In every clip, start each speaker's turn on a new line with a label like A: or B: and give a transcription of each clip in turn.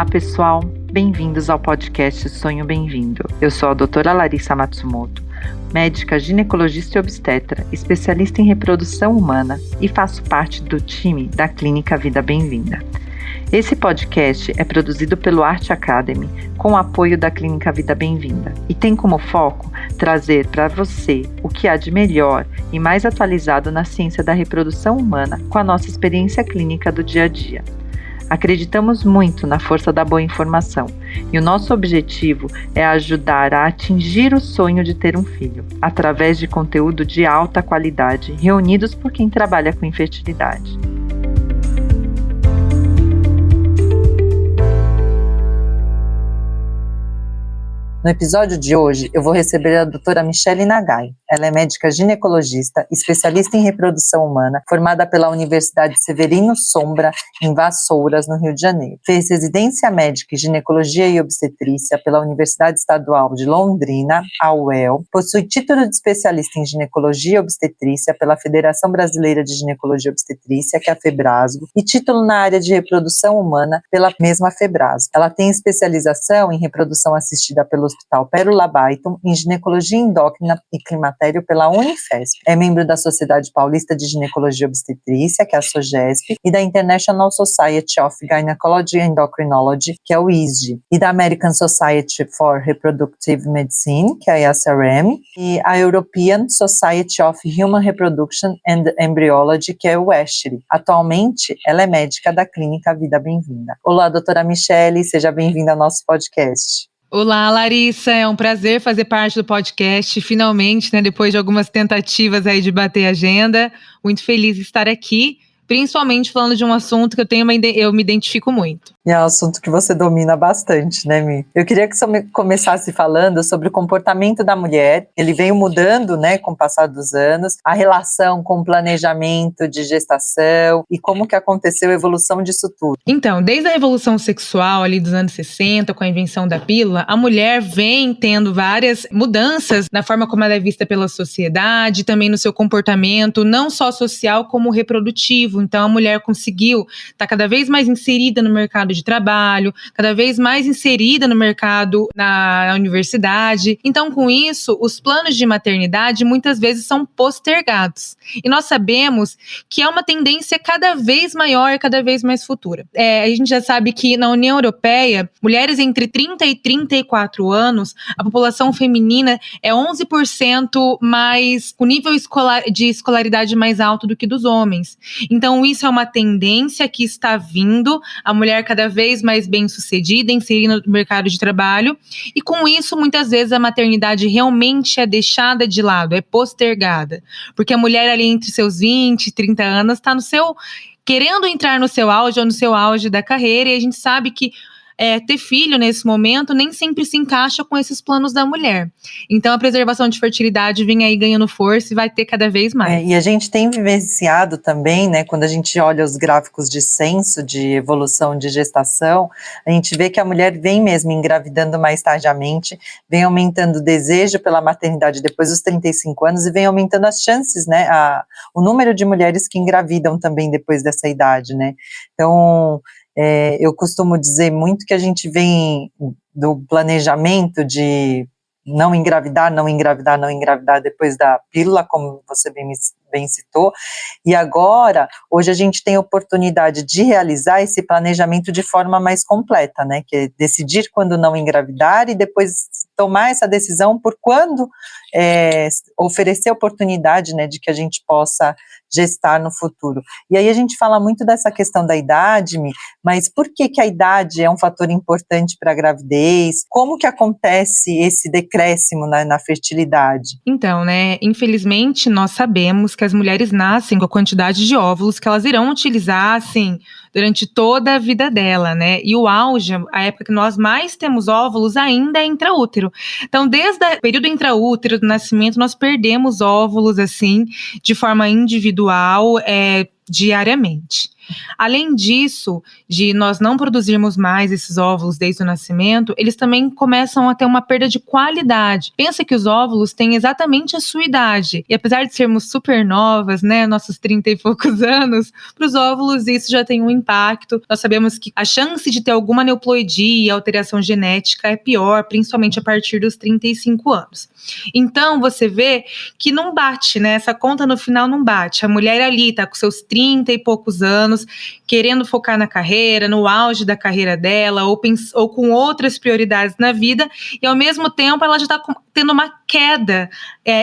A: Olá, pessoal! Bem-vindos ao podcast Sonho Bem-vindo. Eu sou a doutora Larissa Matsumoto, médica ginecologista e obstetra, especialista em reprodução humana e faço parte do time da Clínica Vida Bem-vinda. Esse podcast é produzido pelo Arte Academy com o apoio da Clínica Vida Bem-vinda e tem como foco trazer para você o que há de melhor e mais atualizado na ciência da reprodução humana com a nossa experiência clínica do dia a dia. Acreditamos muito na força da boa informação e o nosso objetivo é ajudar a atingir o sonho de ter um filho, através de conteúdo de alta qualidade reunidos por quem trabalha com infertilidade. No episódio de hoje, eu vou receber a doutora Michele Nagai. Ela é médica ginecologista, especialista em reprodução humana, formada pela Universidade Severino Sombra, em Vassouras, no Rio de Janeiro. Fez residência médica em ginecologia e obstetrícia pela Universidade Estadual de Londrina, a UEL. Possui título de especialista em ginecologia e obstetrícia pela Federação Brasileira de Ginecologia e Obstetrícia, que é a FEBRASGO, e título na área de reprodução humana pela mesma FEBRASGO. Ela tem especialização em reprodução assistida pelo Hospital Pérola Baiton, em ginecologia endócrina e climatério pela Unifesp. É membro da Sociedade Paulista de Ginecologia e Obstetrícia, que é a SOGESP, e da International Society of Gynecology and Endocrinology, que é o ISGE, e da American Society for Reproductive Medicine, que é a ASRM, e a European Society of Human Reproduction and Embryology, que é o ESHRE. Atualmente, ela é médica da Clínica Vida Bem-vinda. Olá, doutora Michele, seja bem-vinda ao nosso podcast.
B: Olá, Larissa, é um prazer fazer parte do podcast, finalmente, depois de algumas tentativas aí de bater agenda, muito feliz de estar aqui, principalmente falando de um assunto que eu me identifico muito.
A: E é um assunto que você domina bastante, né, Mi? Eu queria que você começasse falando sobre o comportamento da mulher. Ele veio mudando, com o passar dos anos, a relação com o planejamento de gestação e como que aconteceu a evolução disso tudo.
B: Então, desde a evolução sexual ali dos anos 60, com a invenção da pílula, a mulher vem tendo várias mudanças na forma como ela é vista pela sociedade, também no seu comportamento, não só social como reprodutivo. Então, a mulher conseguiu estar cada vez mais inserida no mercado de trabalho, cada vez mais inserida no mercado na universidade. Então, com isso, os planos de maternidade muitas vezes são postergados. E nós sabemos que é uma tendência cada vez maior, cada vez mais futura. A gente já sabe que na União Europeia, mulheres entre 30 e 34 anos, a população feminina é 11% mais, o nível de escolaridade mais alto do que dos homens. Então, isso é uma tendência que está vindo, a mulher cada vez mais bem-sucedida, inserida no mercado de trabalho, e com isso, muitas vezes, a maternidade realmente é deixada de lado, é postergada, porque a mulher ali entre seus 20 e 30 anos está querendo entrar no seu auge ou no seu auge da carreira, e a gente sabe que ter filho nesse momento nem sempre se encaixa com esses planos da mulher. Então a preservação de fertilidade vem aí ganhando força e vai ter cada vez mais.
A: E a gente tem vivenciado também, quando a gente olha os gráficos de censo, de evolução de gestação, a gente vê que a mulher vem mesmo engravidando mais tardiamente, vem aumentando o desejo pela maternidade depois dos 35 anos e vem aumentando as chances, o número de mulheres que engravidam também depois dessa idade, Então, eu costumo dizer muito que a gente vem do planejamento de não engravidar depois da pílula, como você bem citou, e agora, hoje a gente tem a oportunidade de realizar esse planejamento de forma mais completa, que é decidir quando não engravidar e depois tomar essa decisão por quando oferecer a oportunidade, de que a gente possa gestar no futuro. E aí a gente fala muito dessa questão da idade, mas por que a idade é um fator importante para a gravidez? Como que acontece esse decréscimo na fertilidade?
B: Então, infelizmente nós sabemos que as mulheres nascem com a quantidade de óvulos que elas irão utilizar, assim, durante toda a vida dela, E o auge, a época que nós mais temos óvulos ainda é intraútero. Então, desde o período intraútero do nascimento, nós perdemos óvulos, assim, de forma individual, diariamente. Além disso, de nós não produzirmos mais esses óvulos desde o nascimento, eles também começam a ter uma perda de qualidade. Pensa que os óvulos têm exatamente a sua idade. E apesar de sermos super novas, né, nossos 30 e poucos anos, para os óvulos isso já tem um impacto. Nós sabemos que a chance de ter alguma aneuploidia, alteração genética, é pior, principalmente a partir dos 35 anos. Então, você vê que não bate, né? Essa conta no final não bate. A mulher ali tá com seus 30 e poucos anos, querendo focar na carreira, no auge da carreira dela, ou com outras prioridades na vida, e ao mesmo tempo ela já está tendo uma queda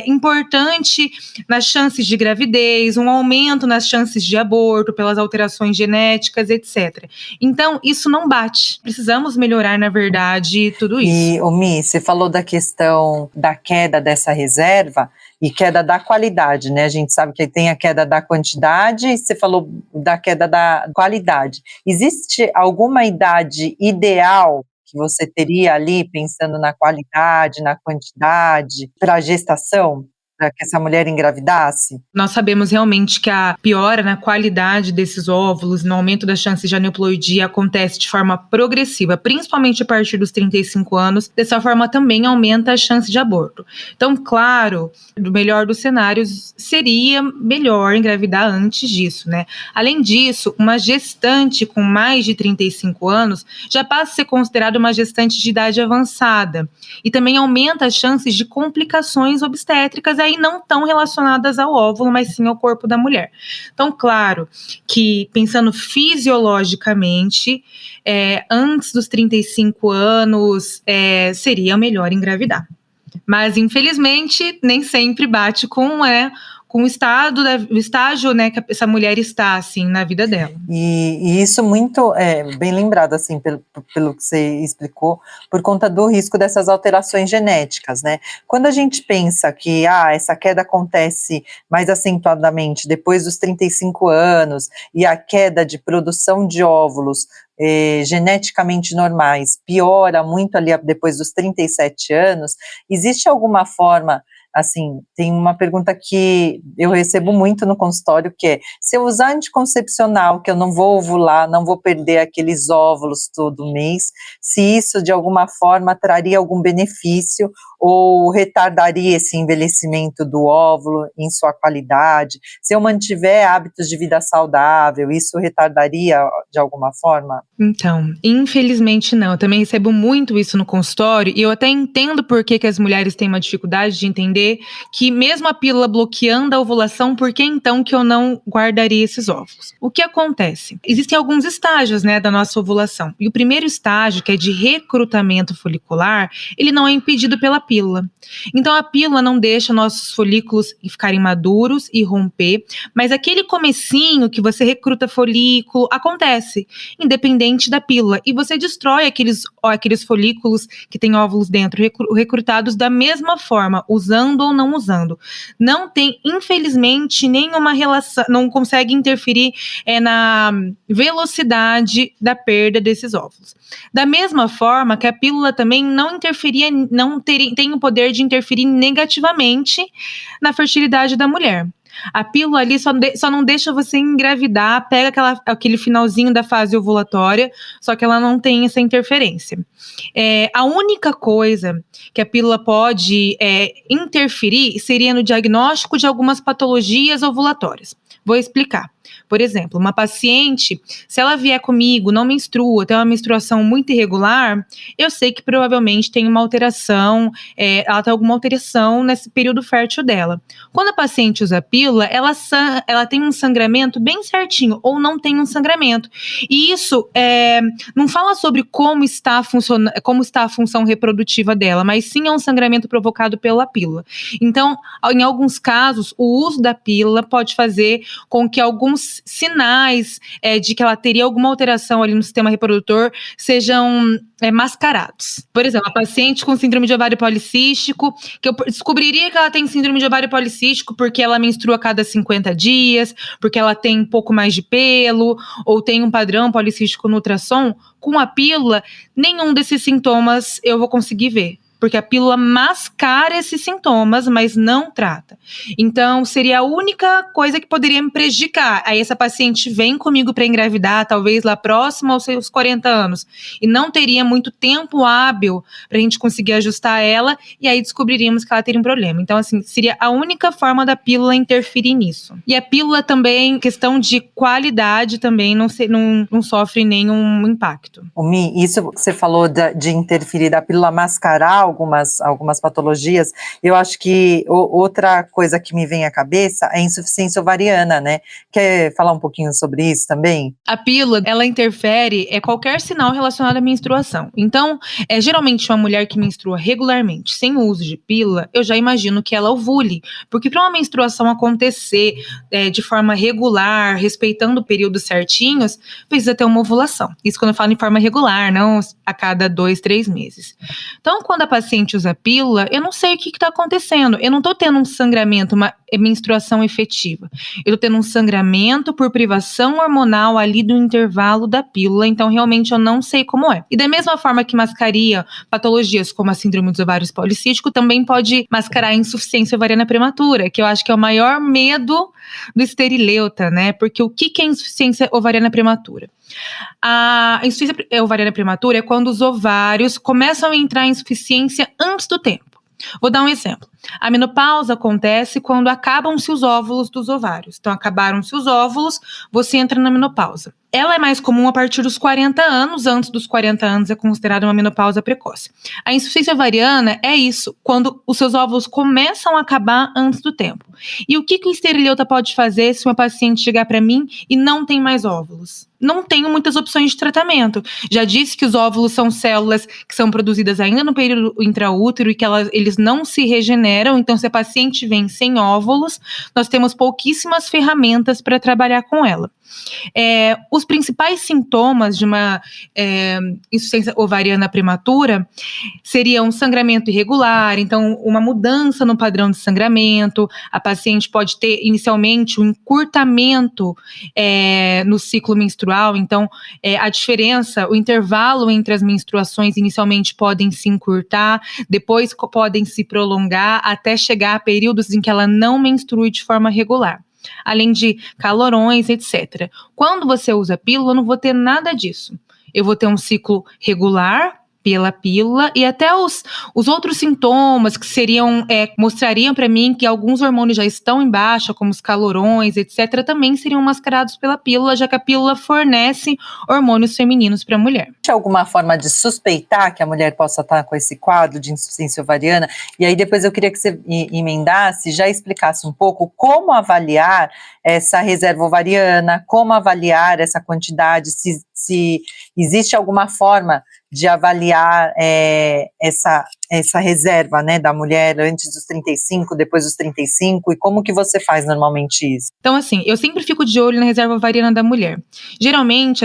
B: importante nas chances de gravidez, um aumento nas chances de aborto pelas alterações genéticas, etc. Então, isso não bate. Precisamos melhorar, na verdade, tudo isso.
A: E, Mi, você falou da questão da queda dessa reserva e queda da qualidade, né? A gente sabe que tem a queda da quantidade e você falou da queda da qualidade. Existe alguma idade ideal que você teria ali, pensando na qualidade, na quantidade, para a gestação? Para que essa mulher engravidasse?
B: Nós sabemos realmente que a piora na qualidade desses óvulos, no aumento das chances de aneuploidia, acontece de forma progressiva, principalmente a partir dos 35 anos. Dessa forma, também aumenta a chance de aborto. Então, claro, do melhor dos cenários, seria melhor engravidar antes disso, né? Além disso, uma gestante com mais de 35 anos já passa a ser considerada uma gestante de idade avançada. E também aumenta as chances de complicações obstétricas aí não tão relacionadas ao óvulo, mas sim ao corpo da mulher. Então, claro que pensando fisiologicamente, antes dos 35 anos, seria melhor engravidar. Mas, infelizmente, nem sempre bate com o estágio, né, que essa mulher está, assim, na vida dela.
A: E isso muito bem lembrado, assim, pelo que você explicou, por conta do risco dessas alterações genéticas, né? Quando a gente pensa que essa queda acontece mais acentuadamente depois dos 35 anos e a queda de produção de óvulos geneticamente normais piora muito ali depois dos 37 anos, existe alguma forma, assim, tem uma pergunta que eu recebo muito no consultório, que é: se eu usar anticoncepcional, que eu não vou ovular, não vou perder aqueles óvulos todo mês, se isso de alguma forma traria algum benefício ou retardaria esse envelhecimento do óvulo em sua qualidade? Se eu mantiver hábitos de vida saudável, isso retardaria de alguma forma?
B: Então, infelizmente não. Eu também recebo muito isso no consultório e eu até entendo por que as mulheres têm uma dificuldade de entender que mesmo a pílula bloqueando a ovulação, por que então que eu não guardaria esses óvulos? O que acontece? Existem alguns estágios, né, da nossa ovulação. E o primeiro estágio, que é de recrutamento folicular, ele não é impedido pela pílula. Então a pílula não deixa nossos folículos ficarem maduros e romper, mas aquele comecinho que você recruta folículo acontece, independente da pílula, e você destrói aqueles folículos que têm óvulos dentro, recrutados da mesma forma, usando ou não usando. Não tem, infelizmente, nenhuma relação, não consegue interferir na velocidade da perda desses óvulos. Da mesma forma que a pílula também não tem o poder de interferir negativamente na fertilidade da mulher. A pílula ali só não deixa você engravidar, pega aquele finalzinho da fase ovulatória, só que ela não tem essa interferência. A única coisa que a pílula pode interferir seria no diagnóstico de algumas patologias ovulatórias. Vou explicar. Por exemplo, uma paciente, se ela vier comigo, não menstrua, tem uma menstruação muito irregular, eu sei que provavelmente tem uma alteração, ela tem alguma alteração nesse período fértil dela. Quando a paciente usa a pílula, ela tem um sangramento bem certinho, ou não tem um sangramento. E isso não fala sobre como está a função reprodutiva dela, mas sim é um sangramento provocado pela pílula. Então, em alguns casos, o uso da pílula pode fazer com que alguns sinais de que ela teria alguma alteração ali no sistema reprodutor sejam mascarados. Por exemplo, a paciente com síndrome de ovário policístico, que eu descobriria que ela tem síndrome de ovário policístico porque ela menstrua a cada 50 dias, porque ela tem um pouco mais de pelo, ou tem um padrão policístico no ultrassom. Com a pílula, nenhum desses sintomas eu vou conseguir ver. porque a pílula mascara esses sintomas, mas não trata. Então, seria a única coisa que poderia me prejudicar. Aí essa paciente vem comigo para engravidar, talvez lá próximo aos seus 40 anos, e não teria muito tempo hábil para a gente conseguir ajustar ela, e aí descobriríamos que ela teria um problema. Então, assim, seria a única forma da pílula interferir nisso. E a pílula também, questão de qualidade, também não sofre nenhum impacto.
A: Mi, isso que você falou de interferir da pílula mascarar algumas patologias, eu acho que outra coisa que me vem à cabeça é a insuficiência ovariana, né? Quer falar um pouquinho sobre isso também?
B: A pílula, ela interfere qualquer sinal relacionado à menstruação. Então, geralmente uma mulher que menstrua regularmente, sem o uso de pílula, eu já imagino que ela ovule, porque para uma menstruação acontecer de forma regular, respeitando períodos certinhos, precisa ter uma ovulação. Isso quando eu falo em forma regular, não a cada 2, 3 meses. Então, quando a paciente usa pílula, eu não sei o que está acontecendo. Eu não estou tendo um sangramento, uma menstruação efetiva. Eu estou tendo um sangramento por privação hormonal ali do intervalo da pílula, então realmente eu não sei como é. E da mesma forma que mascaria patologias como a síndrome dos ovários policísticos, também pode mascarar a insuficiência ovariana prematura, que eu acho que é o maior medo do esterileuta, né? Porque o que é insuficiência ovariana prematura? A insuficiência ovariana prematura é quando os ovários começam a entrar em insuficiência antes do tempo. Vou dar um exemplo. A menopausa acontece quando acabam-se os óvulos dos ovários. Então, acabaram-se os óvulos, você entra na menopausa. Ela é mais comum a partir dos 40 anos, antes dos 40 anos é considerada uma menopausa precoce. A insuficiência ovariana é isso, quando os seus óvulos começam a acabar antes do tempo. E o que o esterileuta pode fazer se uma paciente chegar para mim e não tem mais óvulos? Não tenho muitas opções de tratamento. Já disse que os óvulos são células que são produzidas ainda no período intraútero e que eles não se regeneram. Então, se a paciente vem sem óvulos, nós temos pouquíssimas ferramentas para trabalhar com ela. Os principais sintomas de uma insuficiência ovariana prematura seriam sangramento irregular, então uma mudança no padrão de sangramento. A paciente pode ter inicialmente um encurtamento no ciclo menstrual, então a diferença, o intervalo entre as menstruações inicialmente podem se encurtar, depois podem se prolongar até chegar a períodos em que ela não menstrue de forma regular. Além de calorões, etc. Quando você usa pílula, eu não vou ter nada disso. Eu vou ter um ciclo regular pela pílula e até os outros sintomas que mostrariam para mim que alguns hormônios já estão em baixa, como os calorões, etc., também seriam mascarados pela pílula, já que a pílula fornece hormônios femininos para a mulher.
A: Tem alguma forma de suspeitar que a mulher possa estar com esse quadro de insuficiência ovariana? E aí depois eu queria que você emendasse, já explicasse um pouco como avaliar essa reserva ovariana, como avaliar essa quantidade, se existe alguma forma de avaliar essa reserva, né, da mulher antes dos 35, depois dos 35, e como que você faz normalmente isso?
B: Então, assim, eu sempre fico de olho na reserva ovariana da mulher. Geralmente,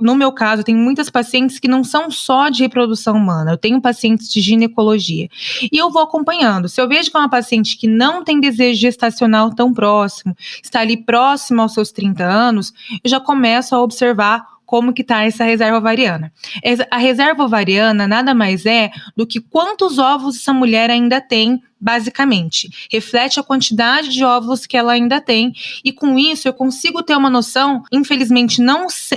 B: no meu caso, eu tenho muitas pacientes que não são só de reprodução humana, eu tenho pacientes de ginecologia, e eu vou acompanhando. Se eu vejo que é uma paciente que não tem desejo gestacional tão próximo, está ali próximo aos seus 30 anos, eu já começo a observar como que está essa reserva ovariana. A reserva ovariana nada mais é do que quantos óvulos essa mulher ainda tem, basicamente. Reflete a quantidade de óvulos que ela ainda tem, e com isso eu consigo ter uma noção, infelizmente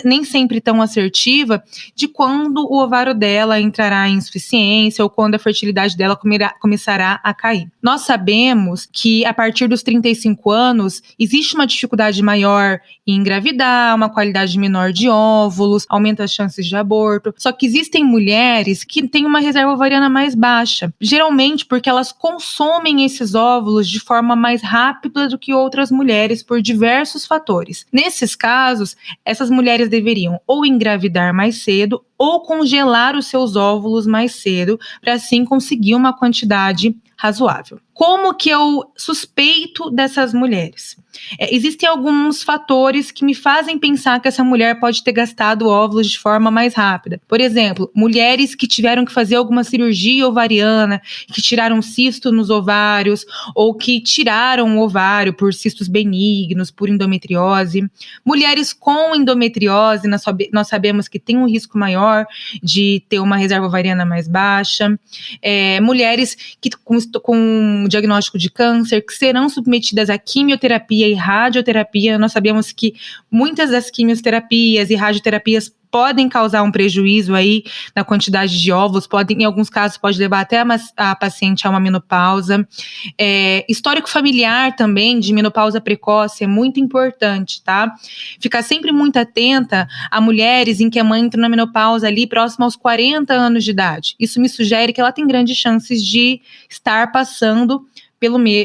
B: nem sempre tão assertiva, de quando o ovário dela entrará em insuficiência ou quando a fertilidade dela começará a cair. Nós sabemos que a partir dos 35 anos existe uma dificuldade maior em engravidar, uma qualidade menor de óvulos, aumenta as chances de aborto, só que existem mulheres que têm uma reserva ovariana mais baixa, geralmente porque elas consomem esses óvulos de forma mais rápida do que outras mulheres por diversos fatores. Nesses casos, essas mulheres deveriam ou engravidar mais cedo ou congelar os seus óvulos mais cedo para assim conseguir uma quantidade razoável. Como que eu suspeito dessas mulheres? Existem alguns fatores que me fazem pensar que essa mulher pode ter gastado óvulos de forma mais rápida. Por exemplo, mulheres que tiveram que fazer alguma cirurgia ovariana, que tiraram cisto nos ovários, ou que tiraram o ovário por cistos benignos, por endometriose. Mulheres com endometriose, nós sabemos que tem um risco maior menor, de ter uma reserva ovariana mais baixa. Mulheres que com diagnóstico de câncer, que serão submetidas a quimioterapia e radioterapia. Nós sabemos que muitas das quimioterapias e radioterapias podem causar um prejuízo aí na quantidade de óvulos, em alguns casos pode levar até a paciente a uma menopausa. Histórico familiar também de menopausa precoce é muito importante, tá? Ficar sempre muito atenta a mulheres em que a mãe entra na menopausa ali próximo aos 40 anos de idade. Isso me sugere que ela tem grandes chances de estar passando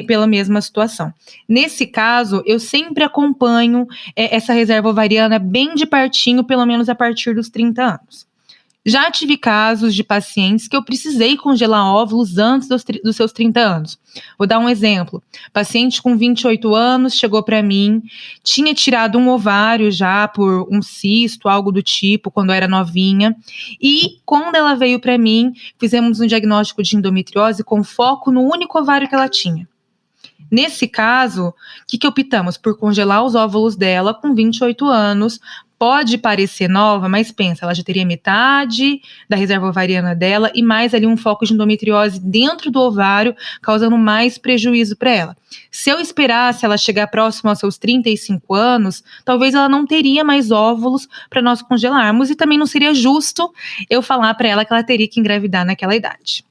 B: pela mesma situação. Nesse caso, eu sempre acompanho essa reserva ovariana bem de pertinho, pelo menos a partir dos 30 anos. Já tive casos de pacientes que eu precisei congelar óvulos antes dos seus 30 anos. Vou dar um exemplo. Paciente com 28 anos chegou para mim, tinha tirado um ovário já por um cisto, algo do tipo, quando era novinha. E quando ela veio para mim, fizemos um diagnóstico de endometriose com foco no único ovário que ela tinha. Nesse caso, o que optamos? Por congelar os óvulos dela com 28 anos. Pode parecer nova, mas pensa, ela já teria metade da reserva ovariana dela e mais ali um foco de endometriose dentro do ovário, causando mais prejuízo para ela. Se eu esperasse ela chegar próximo aos seus 35 anos, talvez ela não teria mais óvulos para nós congelarmos e também não seria justo eu falar para ela que ela teria que engravidar naquela idade.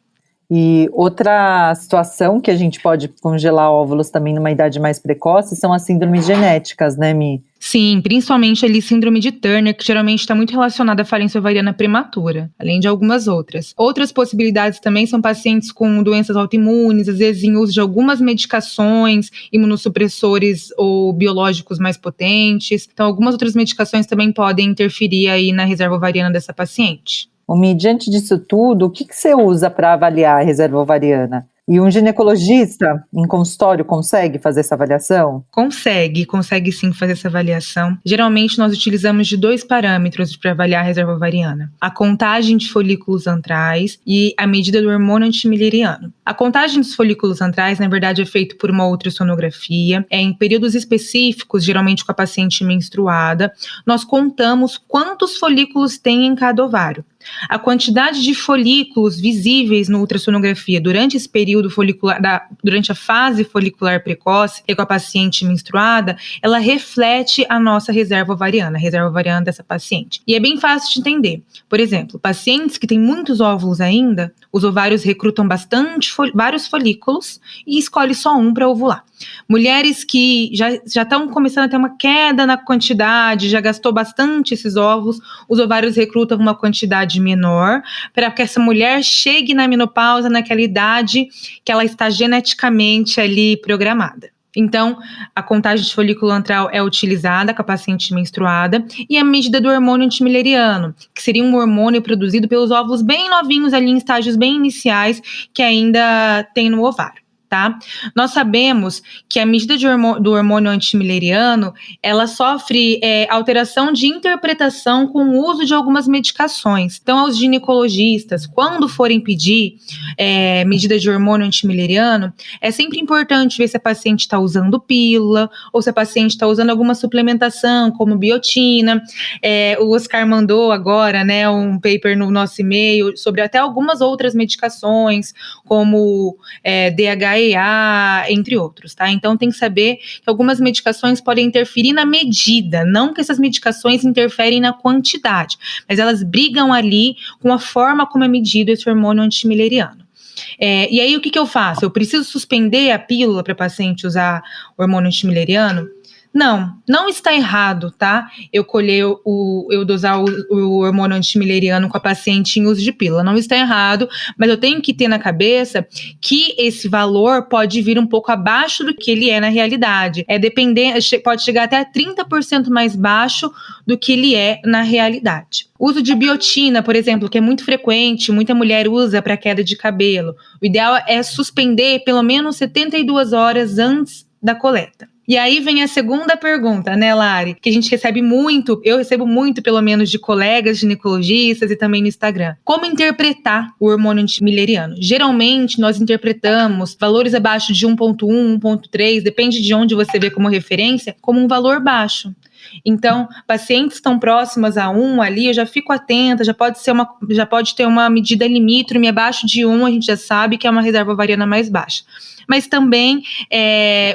A: E outra situação que a gente pode congelar óvulos também numa idade mais precoce são as síndromes genéticas, né, Mi?
B: Sim, principalmente ali síndrome de Turner, que geralmente está muito relacionada à falência ovariana prematura, além de algumas outras. Outras possibilidades também são pacientes com doenças autoimunes, às vezes em uso de algumas medicações, imunossupressores ou biológicos mais potentes. Então, algumas outras medicações também podem interferir aí na reserva ovariana dessa paciente.
A: Mi, diante disso tudo, o que você usa para avaliar a reserva ovariana? E um ginecologista em consultório consegue fazer essa avaliação?
B: Consegue sim fazer essa avaliação. Geralmente nós utilizamos de 2 parâmetros para avaliar a reserva ovariana: a contagem de folículos antrais e a medida do hormônio antimileriano. A contagem dos folículos antrais, na verdade, é feita por uma ultrassonografia. Em períodos específicos, geralmente com a paciente menstruada, nós contamos quantos folículos tem em cada ovário. A quantidade de folículos visíveis na ultrassonografia durante esse período folicular, durante a fase folicular precoce, e com a paciente menstruada, ela reflete a nossa reserva ovariana, a reserva ovariana dessa paciente. E é bem fácil de entender. Por exemplo, pacientes que têm muitos óvulos ainda, os ovários recrutam vários folículos e escolhe só um para ovular. Mulheres que já estão começando a ter uma queda na quantidade, já gastou bastante esses óvulos, os ovários recrutam uma quantidade menor, para que essa mulher chegue na menopausa naquela idade que ela está geneticamente ali programada. Então, a contagem de folículo antral é utilizada com a paciente menstruada e a medida do hormônio antimileriano, que seria um hormônio produzido pelos óvulos bem novinhos ali em estágios bem iniciais que ainda tem no ovário. Tá? Nós sabemos que a medida do hormônio antimileriano, ela sofre alteração de interpretação com o uso de algumas medicações. Então, aos ginecologistas, quando forem pedir medida de hormônio antimileriano, é sempre importante ver se a paciente está usando pílula ou se a paciente está usando alguma suplementação, como biotina. O Oscar mandou agora, né, um paper no nosso e-mail sobre até algumas outras medicações, como DHEA, entre outros, tá? Então tem que saber que algumas medicações podem interferir na medida, não que essas medicações interferem na quantidade, mas elas brigam ali com a forma como é medido esse hormônio antimileriano. E aí o que eu faço? Eu preciso suspender a pílula para a paciente usar o hormônio antimileriano? Não está errado, tá? Eu dosar o hormônio antimileriano com a paciente em uso de pílula. Não está errado, mas eu tenho que ter na cabeça que esse valor pode vir um pouco abaixo do que ele é na realidade. Pode chegar até 30% mais baixo do que ele é na realidade. O uso de biotina, por exemplo, que é muito frequente, muita mulher usa para queda de cabelo. O ideal é suspender pelo menos 72 horas antes da coleta. E aí vem a segunda pergunta, né, Lari? Que a gente recebe muito, eu recebo muito, pelo menos, de colegas ginecologistas e também no Instagram. Como interpretar o hormônio antimileriano? Geralmente, nós interpretamos valores abaixo de 1,1, 1,3, depende de onde você vê como referência, como um valor baixo. Então, pacientes estão próximas a 1 ali, eu já fico atenta, já pode ter uma medida limítrofe abaixo de 1, a gente já sabe que é uma reserva ovariana mais baixa. Mas também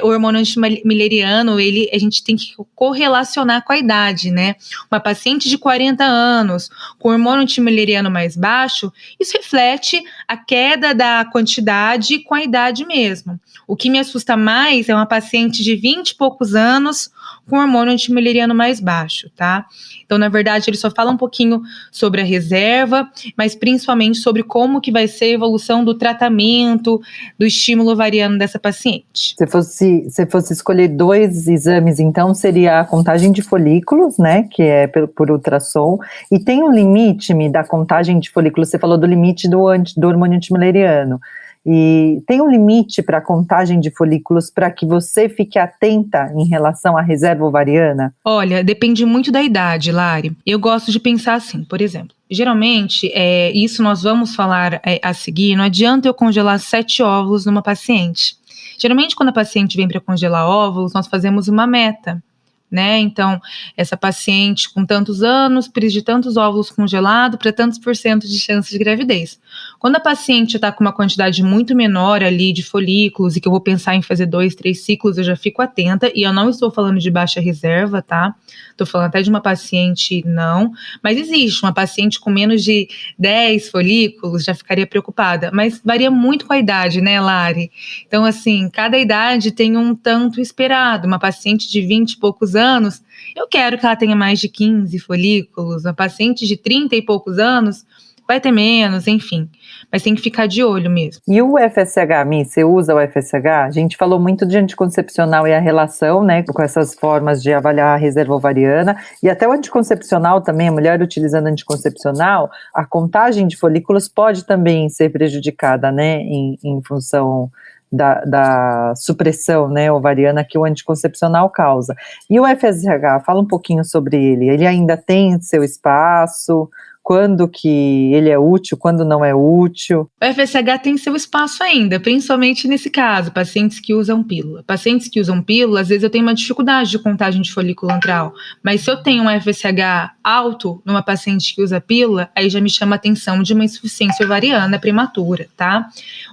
B: o hormônio antimileriano, a gente tem que correlacionar com a idade, né? Uma paciente de 40 anos com hormônio antimileriano mais baixo, isso reflete a queda da quantidade com a idade mesmo. O que me assusta mais é uma paciente de 20 e poucos anos com hormônio antimileriano mais baixo, tá? Então, na verdade, ele só fala um pouquinho sobre a reserva, mas principalmente sobre como que vai ser a evolução do tratamento, do estímulo ovariano dessa paciente.
A: Se fosse escolher 2 exames, então, seria a contagem de folículos, né, que é por ultrassom, e tem um limite da contagem de folículos, você falou do limite do hormônio antimileriano, e tem um limite para a contagem de folículos para que você fique atenta em relação à reserva ovariana?
B: Olha, depende muito da idade, Lari. Eu gosto de pensar assim, por exemplo, geralmente, isso nós vamos falar a seguir, não adianta eu congelar 7 óvulos numa paciente. Geralmente, quando a paciente vem para congelar óvulos, nós fazemos uma meta, né? Então, essa paciente com tantos anos precisa de tantos óvulos congelados para tantos % de chance de gravidez. Quando a paciente está com uma quantidade muito menor ali de folículos e que eu vou pensar em fazer 2, 3 ciclos, eu já fico atenta, e eu não estou falando de baixa reserva, tá? Estou falando até de uma paciente não, mas existe uma paciente com menos de 10 folículos, já ficaria preocupada, mas varia muito com a idade, né, Lari? Então, assim, cada idade tem um tanto esperado. Uma paciente de 20 e poucos anos, eu quero que ela tenha mais de 15 folículos. Uma paciente de 30 e poucos anos vai ter menos, enfim. Mas tem que ficar de olho mesmo.
A: E o FSH, Mi, você usa o FSH? A gente falou muito de anticoncepcional e a relação, né, com essas formas de avaliar a reserva ovariana, e até o anticoncepcional também, a mulher utilizando anticoncepcional, a contagem de folículos pode também ser prejudicada, né, em função da supressão, né, ovariana que o anticoncepcional causa. E o FSH, fala um pouquinho sobre ele. Ele ainda tem seu espaço? Quando que ele é útil, quando não é útil?
B: O FSH tem seu espaço ainda, principalmente nesse caso, pacientes que usam pílula. Pacientes que usam pílula, às vezes eu tenho uma dificuldade de contagem de folículo antral, mas se eu tenho um FSH alto numa paciente que usa pílula, aí já me chama a atenção de uma insuficiência ovariana prematura, tá?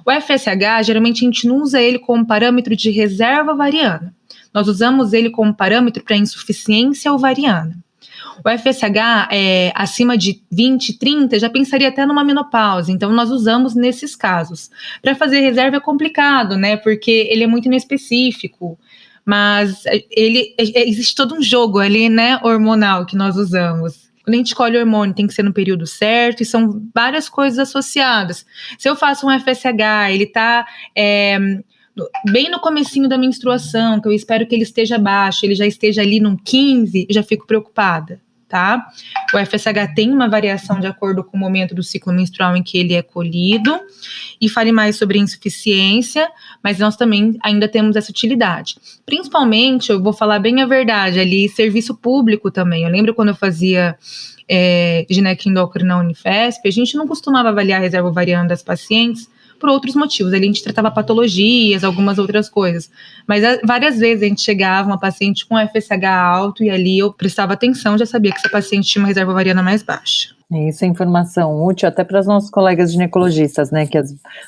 B: O FSH, geralmente a gente não usa ele como parâmetro de reserva ovariana. Nós usamos ele como parâmetro para insuficiência ovariana. O FSH acima de 20, 30, já pensaria até numa menopausa, então nós usamos nesses casos. Para fazer reserva é complicado, né, porque ele é muito inespecífico, mas existe todo um jogo ali, né, hormonal que nós usamos. Quando a gente escolhe o hormônio, tem que ser no período certo, e são várias coisas associadas. Se eu faço um FSH, ele está bem no comecinho da menstruação, que eu espero que ele esteja baixo, ele já esteja ali num 15, eu já fico preocupada, tá? O FSH tem uma variação de acordo com o momento do ciclo menstrual em que ele é colhido, e fale mais sobre insuficiência, mas nós também ainda temos essa utilidade. Principalmente, eu vou falar bem a verdade ali, serviço público também. Eu lembro quando eu fazia gineco-endócrino na Unifesp, a gente não costumava avaliar a reserva ovariana das pacientes, por outros motivos, ali a gente tratava patologias, algumas outras coisas, mas várias vezes a gente chegava uma paciente com FSH alto e ali eu prestava atenção, já sabia que essa paciente tinha uma reserva ovariana mais baixa.
A: Isso é informação útil até para os nossos colegas ginecologistas, né, que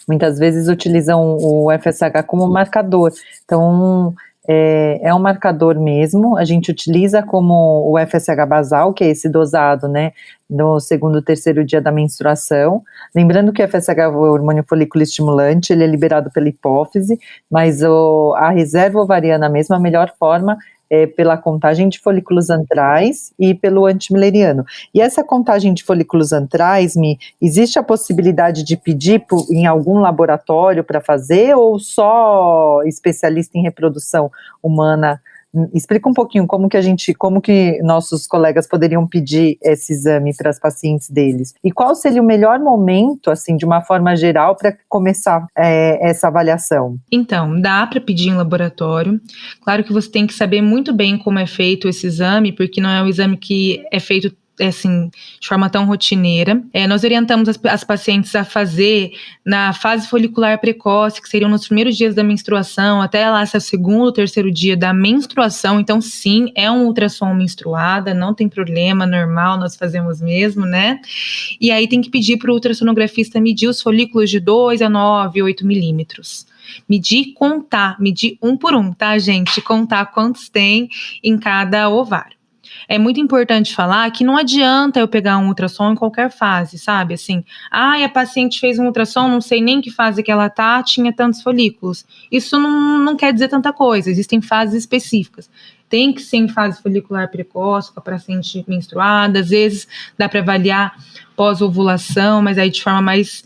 A: muitas vezes utilizam o FSH como marcador. Então, é um marcador mesmo, a gente utiliza como o FSH basal, que é esse dosado, né, no segundo, terceiro dia da menstruação. Lembrando que o FSH é o hormônio folículo estimulante, ele é liberado pela hipófise, mas a reserva ovariana mesmo, a melhor forma pela contagem de folículos antrais e pelo antimileriano. E essa contagem de folículos antrais, existe a possibilidade de pedir em algum laboratório para fazer, ou só especialista em reprodução humana Explica um pouquinho como que nossos colegas poderiam pedir esse exame para as pacientes deles. E qual seria o melhor momento, assim, de uma forma geral, para começar essa avaliação?
B: Então, dá para pedir em laboratório. Claro que você tem que saber muito bem como é feito esse exame, porque não é um exame que é feito assim, de forma tão rotineira. Nós orientamos as pacientes a fazer na fase folicular precoce, que seriam nos primeiros dias da menstruação, até lá seu segundo, terceiro dia da menstruação. Então, sim, é um ultrassom menstruada, não tem problema, normal, nós fazemos mesmo, né? E aí tem que pedir para o ultrassonografista medir os folículos de 2 a 9, 8 milímetros. Medir, contar, medir um por um, tá, gente? Contar quantos tem em cada ovário. É muito importante falar que não adianta eu pegar um ultrassom em qualquer fase, sabe? Assim, a paciente fez um ultrassom, não sei nem que fase que ela tá, tinha tantos folículos. Isso não quer dizer tanta coisa, existem fases específicas. Tem que ser em fase folicular precoce, com a paciente menstruada, às vezes dá para avaliar pós-ovulação, mas aí de forma mais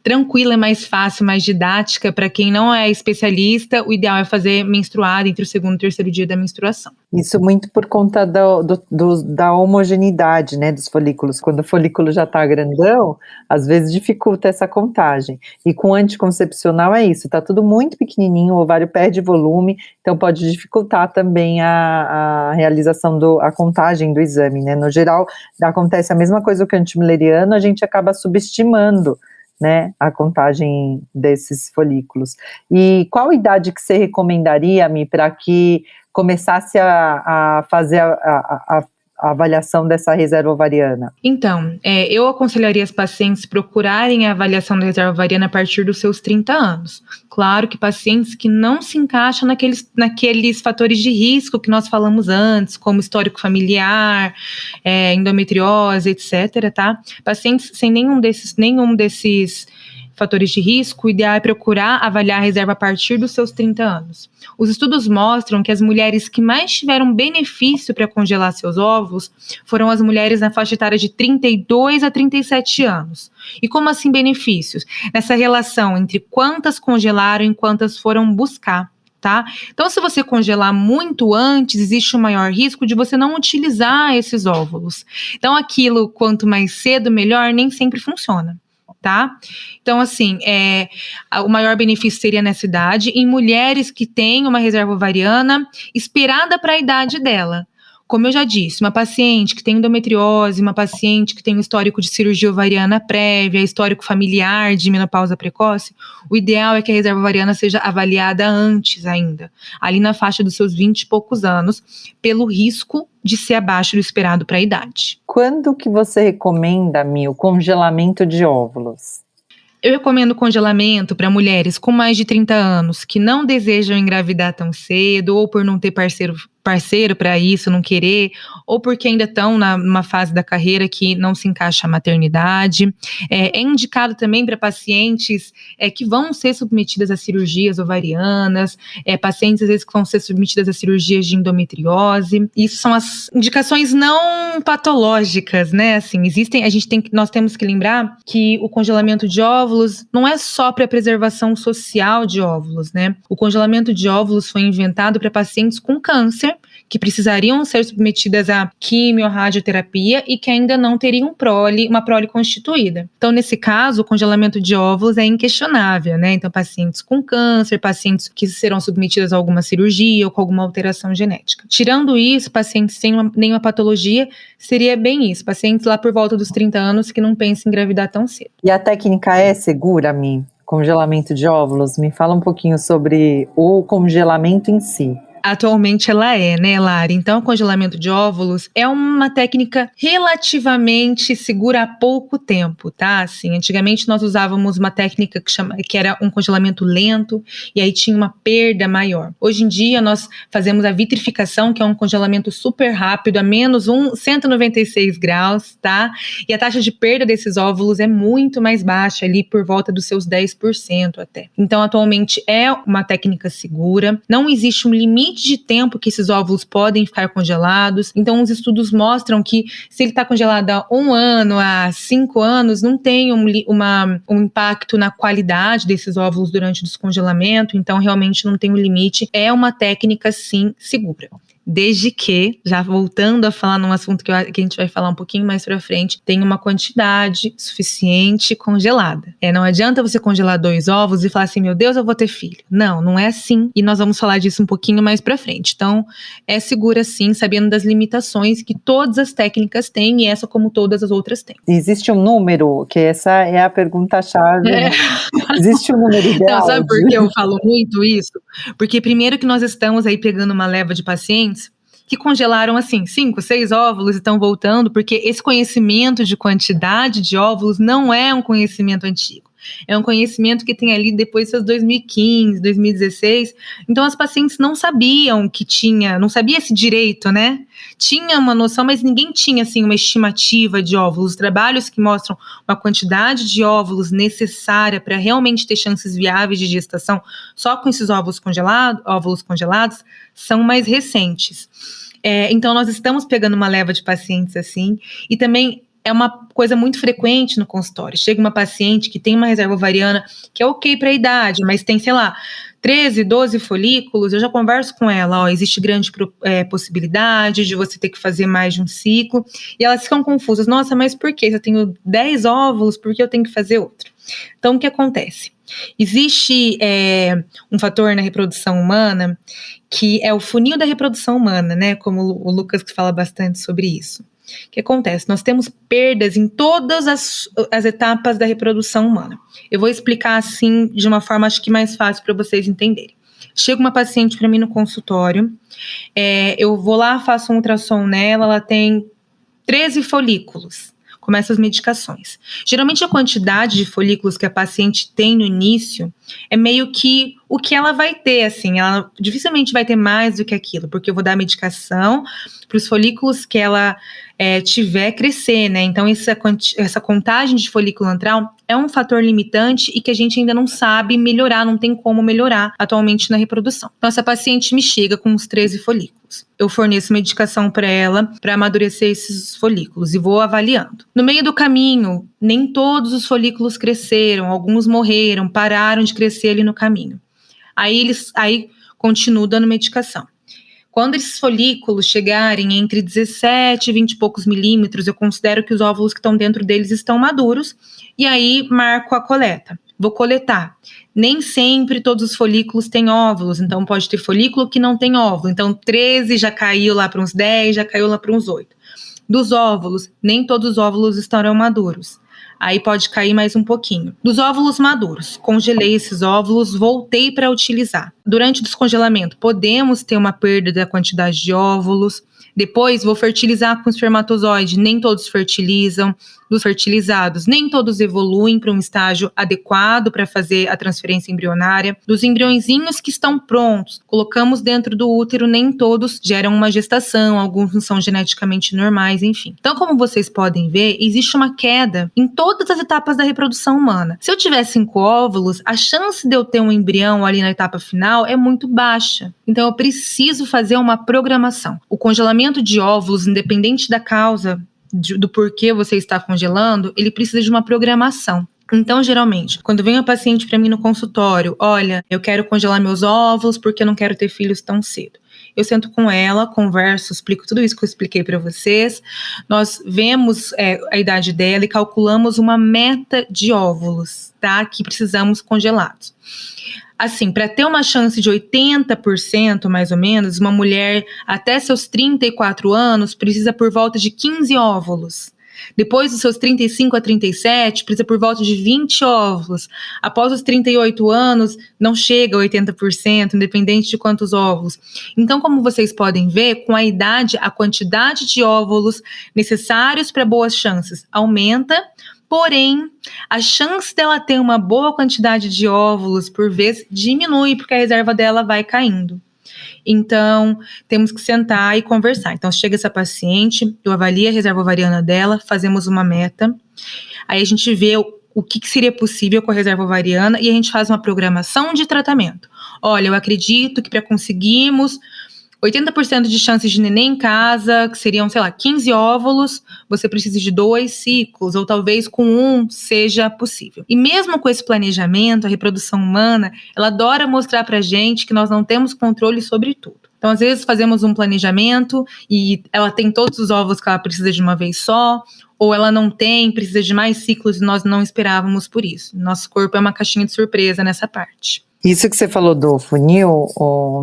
B: tranquila, mais fácil, mais didática. Para quem não é especialista, o ideal é fazer menstruada entre o segundo e o terceiro dia da menstruação.
A: Isso muito por conta da homogeneidade, né, dos folículos. Quando o folículo já está grandão, às vezes dificulta essa contagem. E com anticoncepcional é isso, está tudo muito pequenininho, o ovário perde volume, então pode dificultar também a realização a contagem do exame, né. No geral, acontece a mesma coisa que o antimileriano, a gente acaba subestimando, né, a contagem desses folículos. E qual idade que você recomendaria, Mi, para que começasse a fazer a avaliação dessa reserva ovariana? Então,
B: eu aconselharia as pacientes procurarem a avaliação da reserva ovariana a partir dos seus 30 anos. Claro que pacientes que não se encaixam naqueles fatores de risco que nós falamos antes, como histórico familiar, endometriose, etc., tá? Pacientes sem nenhum desses fatores de risco, o ideal é procurar avaliar a reserva a partir dos seus 30 anos. Os estudos mostram que as mulheres que mais tiveram benefício para congelar seus óvulos foram as mulheres na faixa etária de 32 a 37 anos. E como assim benefícios? Nessa relação entre quantas congelaram e quantas foram buscar. Tá? Então, se você congelar muito antes, existe um maior risco de você não utilizar esses óvulos. Então, aquilo, quanto mais cedo, melhor, nem sempre funciona. Tá? Então, assim, o maior benefício seria nessa idade, em mulheres que têm uma reserva ovariana esperada para a idade dela. Como eu já disse, uma paciente que tem endometriose, uma paciente que tem um histórico de cirurgia ovariana prévia, histórico familiar de menopausa precoce, o ideal é que a reserva ovariana seja avaliada antes ainda, ali na faixa dos seus 20 e poucos anos, pelo risco de ser abaixo do esperado para a idade.
A: Quando que você recomenda, Mi, o congelamento de óvulos?
B: Eu recomendo congelamento para mulheres com mais de 30 anos que não desejam engravidar tão cedo, ou por não ter parceiro para isso, não querer, ou porque ainda estão numa fase da carreira que não se encaixa a maternidade. É indicado também para pacientes que vão ser submetidas a cirurgias ovarianas, pacientes às vezes que vão ser submetidas a cirurgias de endometriose. Isso são as indicações não patológicas, né? Assim, nós temos que lembrar que o congelamento de óvulos não é só para preservação social de óvulos, né? O congelamento de óvulos foi inventado para pacientes com câncer, que precisariam ser submetidas a quimio, radioterapia e que ainda não teriam uma prole constituída. Então, nesse caso, o congelamento de óvulos é inquestionável, né? Então, pacientes com câncer, pacientes que serão submetidas a alguma cirurgia ou com alguma alteração genética. Tirando isso, pacientes sem nenhuma patologia, seria bem isso. Pacientes lá por volta dos 30 anos que não pensam em engravidar tão cedo.
A: E a técnica é segura, Mi? Congelamento de óvulos? Me fala um pouquinho sobre o congelamento em si.
B: Atualmente ela né, Lari? Então, o congelamento de óvulos é uma técnica relativamente segura há pouco tempo, tá? Assim, antigamente nós usávamos uma técnica que era um congelamento lento e aí tinha uma perda maior. Hoje em dia nós fazemos a vitrificação, que é um congelamento super rápido, a menos 196 graus, tá? E a taxa de perda desses óvulos é muito mais baixa, ali por volta dos seus 10% até. Então, atualmente é uma técnica segura, não existe um limite limite de tempo que esses óvulos podem ficar congelados. Então, os estudos mostram que se ele está congelado há 1 ano, há 5 anos, não tem um impacto na qualidade desses óvulos durante o descongelamento. Então, realmente não tem um limite. É uma técnica, sim, segura. Desde que, já voltando a falar num assunto que a gente vai falar um pouquinho mais pra frente, tem uma quantidade suficiente congelada. Não adianta você congelar 2 ovos e falar assim, meu Deus, eu vou ter filho. Não, não é assim. E nós vamos falar disso um pouquinho mais pra frente. Então, é segura sim, sabendo das limitações que todas as técnicas têm e essa como todas as outras têm.
A: Existe um número? Que essa é a pergunta-chave. Existe um número ideal?
B: Então, sabe por que eu falo muito isso? Porque primeiro que nós estamos aí pegando uma leva de pacientes que congelaram assim 5, 6 óvulos e estão voltando, porque esse conhecimento de quantidade de óvulos não é um conhecimento antigo. É um conhecimento que tem ali depois de 2015, 2016. Então, as pacientes não sabiam que tinha, não sabia esse direito, né? Tinha uma noção, mas ninguém tinha, assim, uma estimativa de óvulos. Os trabalhos que mostram uma quantidade de óvulos necessária para realmente ter chances viáveis de gestação só com esses óvulos congelados, são mais recentes. Então, nós estamos pegando uma leva de pacientes assim, e também é uma coisa muito frequente no consultório. Chega uma paciente que tem uma reserva ovariana que é ok para a idade, mas tem, sei lá, 13, 12 folículos, eu já converso com ela, existe grande possibilidade de você ter que fazer mais de um ciclo, e elas ficam confusas, nossa, mas por quê? Eu tenho 10 óvulos, por que eu tenho que fazer outro? Então, o que acontece? Existe um fator na reprodução humana que é o funil da reprodução humana, né? Como o Lucas que fala bastante sobre isso. O que acontece? Nós temos perdas em todas as etapas da reprodução humana. Eu vou explicar assim de uma forma acho que mais fácil para vocês entenderem. Chega uma paciente para mim no consultório, eu vou lá, faço um ultrassom nela, ela tem 13 folículos. Começa as medicações. Geralmente a quantidade de folículos que a paciente tem no início é meio que o que ela vai ter, assim, ela dificilmente vai ter mais do que aquilo, porque eu vou dar medicação para os folículos que ela tiver crescer, né? Então essa contagem de folículo antral é um fator limitante e que a gente ainda não sabe melhorar, não tem como melhorar atualmente na reprodução. Então essa paciente me chega com uns 13 folículos. Eu forneço medicação para ela para amadurecer esses folículos e vou avaliando. No meio do caminho, nem todos os folículos cresceram, alguns morreram, pararam de crescer ali no caminho. Aí continuo dando medicação. Quando esses folículos chegarem entre 17 e 20 e poucos milímetros, eu considero que os óvulos que estão dentro deles estão maduros, e aí marco a coleta. Vou coletar. Nem sempre todos os folículos têm óvulos, então pode ter folículo que não tem óvulo. Então 13 já caiu lá para uns 10, já caiu lá para uns 8. Dos óvulos, nem todos os óvulos estarão maduros. Aí pode cair mais um pouquinho. Dos óvulos maduros, congelei esses óvulos, voltei para utilizar. Durante o descongelamento, podemos ter uma perda da quantidade de óvulos. Depois, vou fertilizar com espermatozoide. Nem todos fertilizam. Dos fertilizados, nem todos evoluem para um estágio adequado para fazer a transferência embrionária. Dos embriõezinhos que estão prontos, colocamos dentro do útero, nem todos geram uma gestação, alguns não são geneticamente normais, enfim. Então, como vocês podem ver, existe uma queda em todas as etapas da reprodução humana. Se eu tiver 5 óvulos, a chance de eu ter um embrião ali na etapa final é muito baixa. Então, eu preciso fazer uma programação. O congelamento de óvulos, independente da causa, do porquê você está congelando, ele precisa de uma programação. Então, geralmente, quando vem uma paciente para mim no consultório, olha, eu quero congelar meus óvulos porque eu não quero ter filhos tão cedo. Eu sento com ela, converso, explico tudo isso que eu expliquei para vocês. Nós vemos a idade dela e calculamos uma meta de óvulos, tá? Que precisamos congelados. Assim, para ter uma chance de 80%, mais ou menos, uma mulher até seus 34 anos precisa por volta de 15 óvulos. Depois dos seus 35 a 37, precisa por volta de 20 óvulos. Após os 38 anos, não chega a 80%, independente de quantos óvulos. Então, como vocês podem ver, com a idade, a quantidade de óvulos necessários para boas chances aumenta. Porém, a chance dela ter uma boa quantidade de óvulos por vez diminui, porque a reserva dela vai caindo. Então, temos que sentar e conversar. Então, chega essa paciente, eu avalio a reserva ovariana dela, fazemos uma meta, aí a gente vê o que seria possível com a reserva ovariana e a gente faz uma programação de tratamento. Olha, eu acredito que para conseguirmos 80% de chances de neném em casa, que seriam, 15 óvulos, você precisa de 2 ciclos, ou talvez com 1 seja possível. E mesmo com esse planejamento, a reprodução humana, ela adora mostrar pra gente que nós não temos controle sobre tudo. Então, às vezes, fazemos um planejamento e ela tem todos os óvulos que ela precisa de uma vez só, ou ela não tem, precisa de mais ciclos e nós não esperávamos por isso. Nosso corpo é uma caixinha de surpresa nessa parte.
A: Isso que você falou do funil,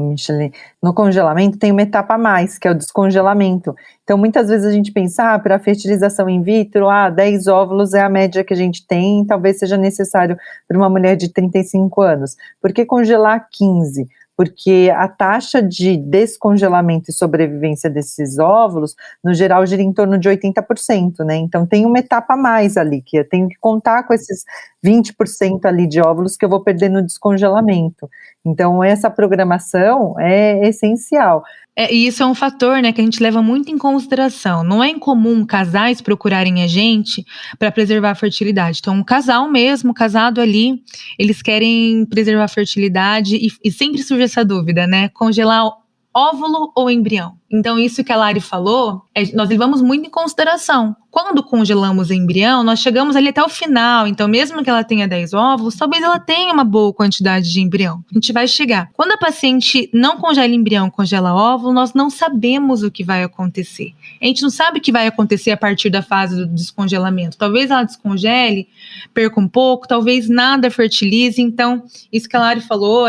A: Michele, no congelamento tem uma etapa a mais, que é o descongelamento. Então, muitas vezes a gente pensa, para a fertilização in vitro, 10 óvulos é a média que a gente tem, talvez seja necessário para uma mulher de 35 anos. Por que congelar 15? Porque a taxa de descongelamento e sobrevivência desses óvulos, no geral, gira em torno de 80%, né? Então, tem uma etapa a mais ali, que eu tenho que contar com esses 20% ali de óvulos que eu vou perder no descongelamento. Então, essa programação é essencial.
B: E isso é um fator, né, que a gente leva muito em consideração. Não é incomum casais procurarem a gente para preservar a fertilidade. Então, um casal mesmo, casado ali, eles querem preservar a fertilidade e sempre surge essa dúvida, né? Congelar óvulo ou embrião? Então, isso que a Lari falou, nós levamos muito em consideração. Quando congelamos o embrião, nós chegamos ali até o final. Então, mesmo que ela tenha 10 óvulos, talvez ela tenha uma boa quantidade de embrião. A gente vai chegar. Quando a paciente não congela embrião, congela óvulo, nós não sabemos o que vai acontecer. A gente não sabe o que vai acontecer a partir da fase do descongelamento. Talvez ela descongele, perca um pouco, talvez nada fertilize. Então, isso que a Lari falou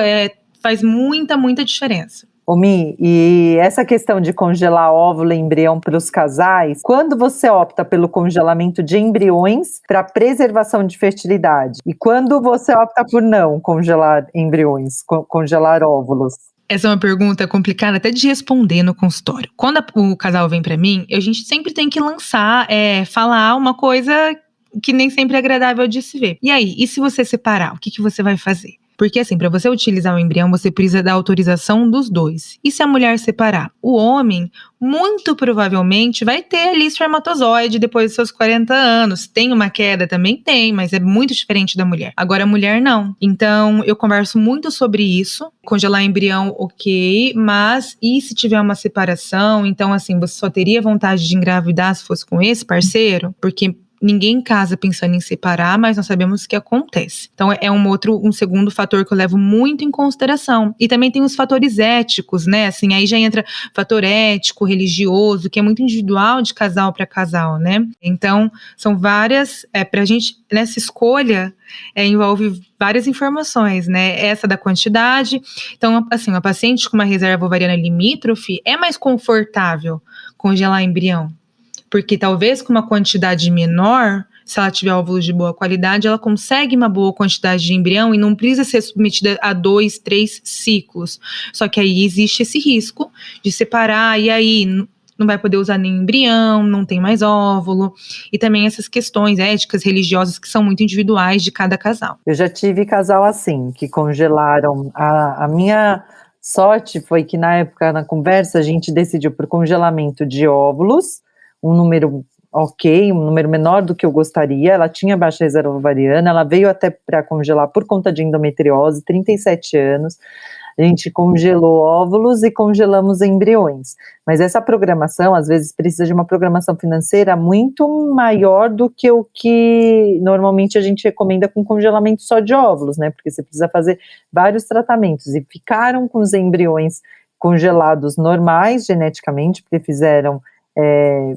B: faz muita diferença.
A: Mi, e essa questão de congelar óvulo e embrião para os casais, quando você opta pelo congelamento de embriões para preservação de fertilidade? E quando você opta por não congelar embriões, congelar óvulos?
B: Essa é uma pergunta complicada até de responder no consultório. Quando o casal vem para mim, a gente sempre tem que falar uma coisa que nem sempre é agradável de se ver. E aí, e se você separar, o que você vai fazer? Porque assim, para você utilizar o embrião, você precisa da autorização dos dois. E se a mulher separar? O homem, muito provavelmente, vai ter ali espermatozoide depois dos seus 40 anos. Tem uma queda? Também tem, mas é muito diferente da mulher. Agora, a mulher não. Então, eu converso muito sobre isso. Congelar embrião, ok, mas e se tiver uma separação? Então, assim, você só teria vontade de engravidar se fosse com esse parceiro? Porque ninguém casa pensando em separar, mas nós sabemos o que acontece. Então, é um segundo fator que eu levo muito em consideração. E também tem os fatores éticos, né? Assim, aí já entra fator ético, religioso, que é muito individual de casal para casal, né? Então, são várias, pra gente, nessa escolha, envolve várias informações, né? Essa da quantidade. Então, assim, uma paciente com uma reserva ovariana limítrofe é mais confortável congelar embrião. Porque talvez com uma quantidade menor, se ela tiver óvulos de boa qualidade, ela consegue uma boa quantidade de embrião e não precisa ser submetida a 2, 3 ciclos. Só que aí existe esse risco de separar, e aí não vai poder usar nem embrião, não tem mais óvulo. E também essas questões éticas, religiosas, que são muito individuais de cada casal.
A: Eu já tive casal assim, que congelaram. A minha sorte foi que na época, na conversa, a gente decidiu por congelamento de óvulos, um número ok, um número menor do que eu gostaria. Ela tinha baixa reserva ovariana, ela veio até para congelar por conta de endometriose, 37 anos. A gente congelou óvulos e congelamos embriões. Mas essa programação, às vezes, precisa de uma programação financeira muito maior do que o que normalmente a gente recomenda com congelamento só de óvulos, né? Porque você precisa fazer vários tratamentos. E ficaram com os embriões congelados normais, geneticamente, porque fizeram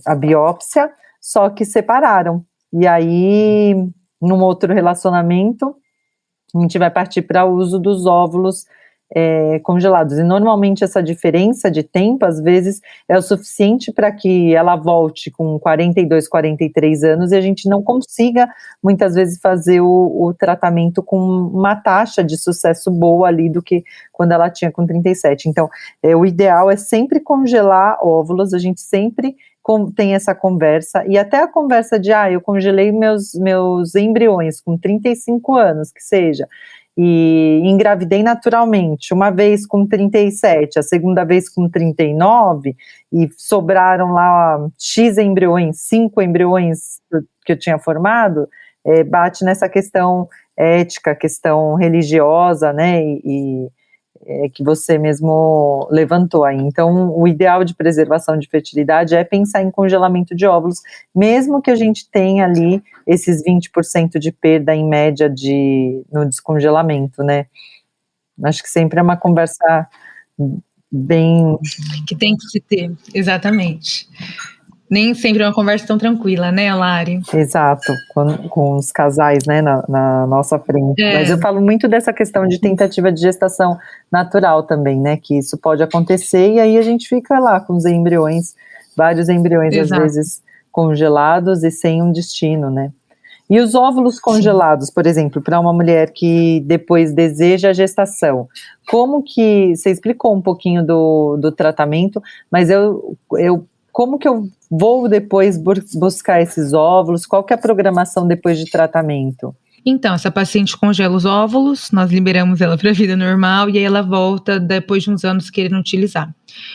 A: a biópsia, só que separaram. E aí, num outro relacionamento, a gente vai partir para o uso dos óvulos congelados. E normalmente essa diferença de tempo, às vezes, é o suficiente para que ela volte com 42, 43 anos e a gente não consiga, muitas vezes, fazer o tratamento com uma taxa de sucesso boa ali do que quando ela tinha com 37. Então, o ideal é sempre congelar óvulos, a gente sempre tem essa conversa, e até a conversa de, eu congelei meus embriões com 35 anos, que seja, e engravidei naturalmente, uma vez com 37, a segunda vez com 39, e sobraram lá X embriões, 5 embriões que eu tinha formado, bate nessa questão ética, questão religiosa, né, e que você mesmo levantou aí. Então, o ideal de preservação de fertilidade é pensar em congelamento de óvulos, mesmo que a gente tenha ali esses 20% de perda em média no descongelamento, né? Acho que sempre é uma conversa bem...
B: Que tem que se ter, exatamente. Nem sempre é uma conversa tão tranquila, né, Lari?
A: Exato, com os casais, né, na nossa frente. Mas eu falo muito dessa questão de tentativa de gestação natural também, né, que isso pode acontecer e aí a gente fica lá com os embriões, vários embriões às vezes congelados e sem um destino, né. E os óvulos congelados, por exemplo, para uma mulher que depois deseja a gestação, como que, você explicou um pouquinho do tratamento, mas como que eu vou depois buscar esses óvulos? Qual que é a programação depois de tratamento?
B: Então, essa paciente congela os óvulos, nós liberamos ela para a vida normal e aí ela volta depois de uns anos querendo utilizar.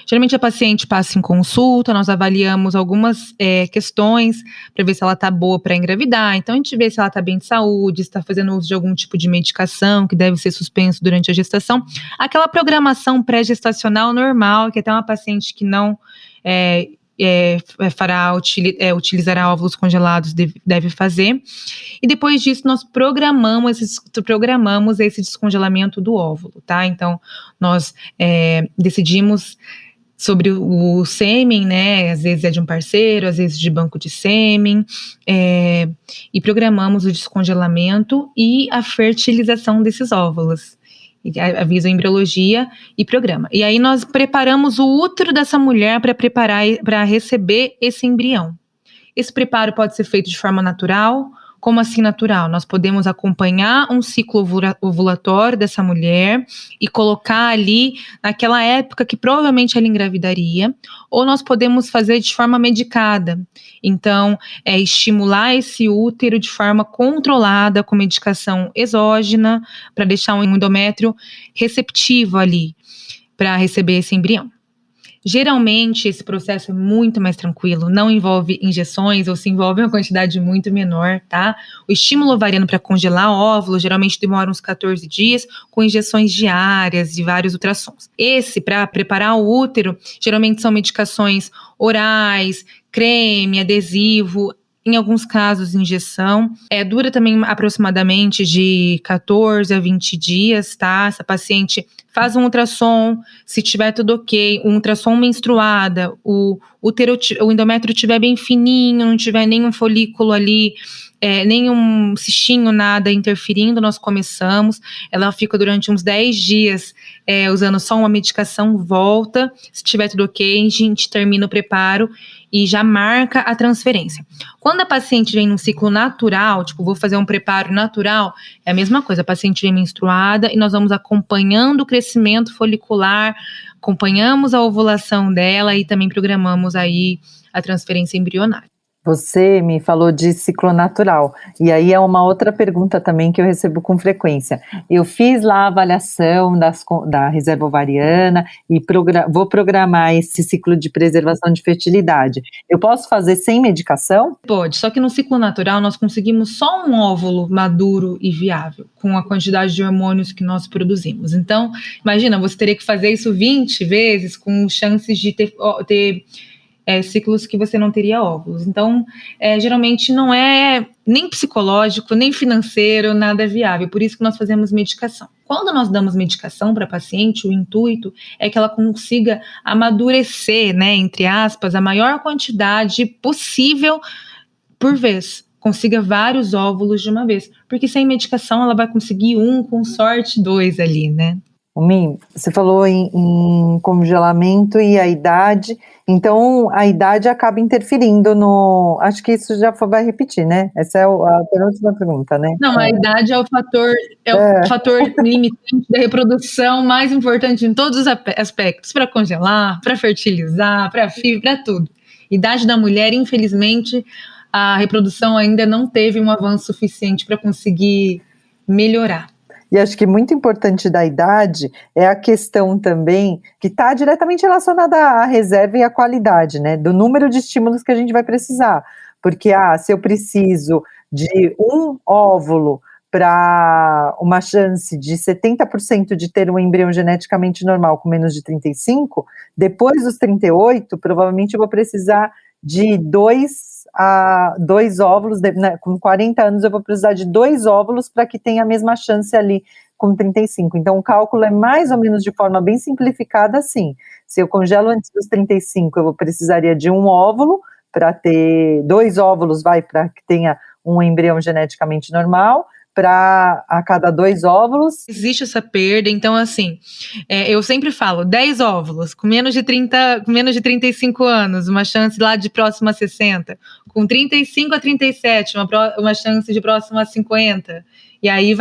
B: Geralmente a paciente passa em consulta, nós avaliamos algumas questões para ver se ela está boa para engravidar. Então a gente vê se ela está bem de saúde, se está fazendo uso de algum tipo de medicação que deve ser suspenso durante a gestação. Aquela programação pré-gestacional normal, que até uma paciente que não utilizará óvulos congelados deve fazer. E depois disso nós programamos esse descongelamento do óvulo, tá? Então nós decidimos sobre o sêmen, né? Às vezes é de um parceiro, às vezes de banco de sêmen, e programamos o descongelamento e a fertilização desses óvulos. Avisa a embriologia e programa. E aí nós preparamos o útero dessa mulher para receber esse embrião. Esse preparo pode ser feito de forma natural. Como assim natural? Nós podemos acompanhar um ciclo ovulatório dessa mulher e colocar ali naquela época que provavelmente ela engravidaria, ou nós podemos fazer de forma medicada. Então, estimular esse útero de forma controlada com medicação exógena para deixar um endométrio receptivo ali para receber esse embrião. Geralmente, esse processo é muito mais tranquilo, não envolve injeções ou se envolve uma quantidade muito menor, tá? O estímulo ovariano para congelar óvulos geralmente demora uns 14 dias, com injeções diárias e vários ultrassons. Esse, para preparar o útero, geralmente são medicações orais, creme, adesivo, em alguns casos, injeção. Dura também aproximadamente de 14 a 20 dias, tá? Essa paciente faz um ultrassom, se tiver tudo ok, um ultrassom menstruada, o endométrio estiver bem fininho, não tiver nenhum folículo ali, nenhum cistinho, nada interferindo, nós começamos. Ela fica durante uns 10 dias usando só uma medicação, volta, se tiver tudo ok, a gente termina o preparo e já marca a transferência. Quando a paciente vem num ciclo natural, tipo, vou fazer um preparo natural, é a mesma coisa, a paciente vem menstruada e nós vamos acompanhando o crescimento folicular, acompanhamos a ovulação dela e também programamos aí a transferência embrionária.
A: Você me falou de ciclo natural, e aí é uma outra pergunta também que eu recebo com frequência. Eu fiz lá a avaliação da reserva ovariana e vou programar esse ciclo de preservação de fertilidade. Eu posso fazer sem medicação?
B: Pode, só que no ciclo natural nós conseguimos só um óvulo maduro e viável, com a quantidade de hormônios que nós produzimos. Então, imagina, você teria que fazer isso 20 vezes com chances de ter ciclos que você não teria óvulos. Então, geralmente não é nem psicológico, nem financeiro, nada viável. Por isso que nós fazemos medicação. Quando nós damos medicação para a paciente, o intuito é que ela consiga amadurecer, né, entre aspas, a maior quantidade possível por vez. Consiga vários óvulos de uma vez. Porque sem medicação ela vai conseguir com sorte 2 ali, né?
A: Mi, você falou em congelamento e a idade, então a idade acaba interferindo acho que isso já vai repetir, né? Essa é a penúltima pergunta, né?
B: Não, a idade é o fator limitante da reprodução mais importante em todos os aspectos, para congelar, para fertilizar, para FIV, para tudo. Idade da mulher, infelizmente, a reprodução ainda não teve um avanço suficiente para conseguir melhorar.
A: E acho que muito importante da idade é a questão também que está diretamente relacionada à reserva e à qualidade, né? Do número de estímulos que a gente vai precisar. Porque, se eu preciso de um óvulo para uma chance de 70% de ter um embrião geneticamente normal com menos de 35, depois dos 38, provavelmente eu vou precisar de 2 óvulos, com 40 anos eu vou precisar de 2 óvulos para que tenha a mesma chance ali com 35. Então o cálculo é mais ou menos de forma bem simplificada assim. Se eu congelo antes dos 35, eu precisaria de um óvulo para ter 2 óvulos, para que tenha um embrião geneticamente normal, para a cada 2 óvulos.
B: Existe essa perda, então assim, eu sempre falo, 10 óvulos, com menos de 35 anos, uma chance lá de próxima a 60, com 35 a 37, uma chance de próxima a 50, e aí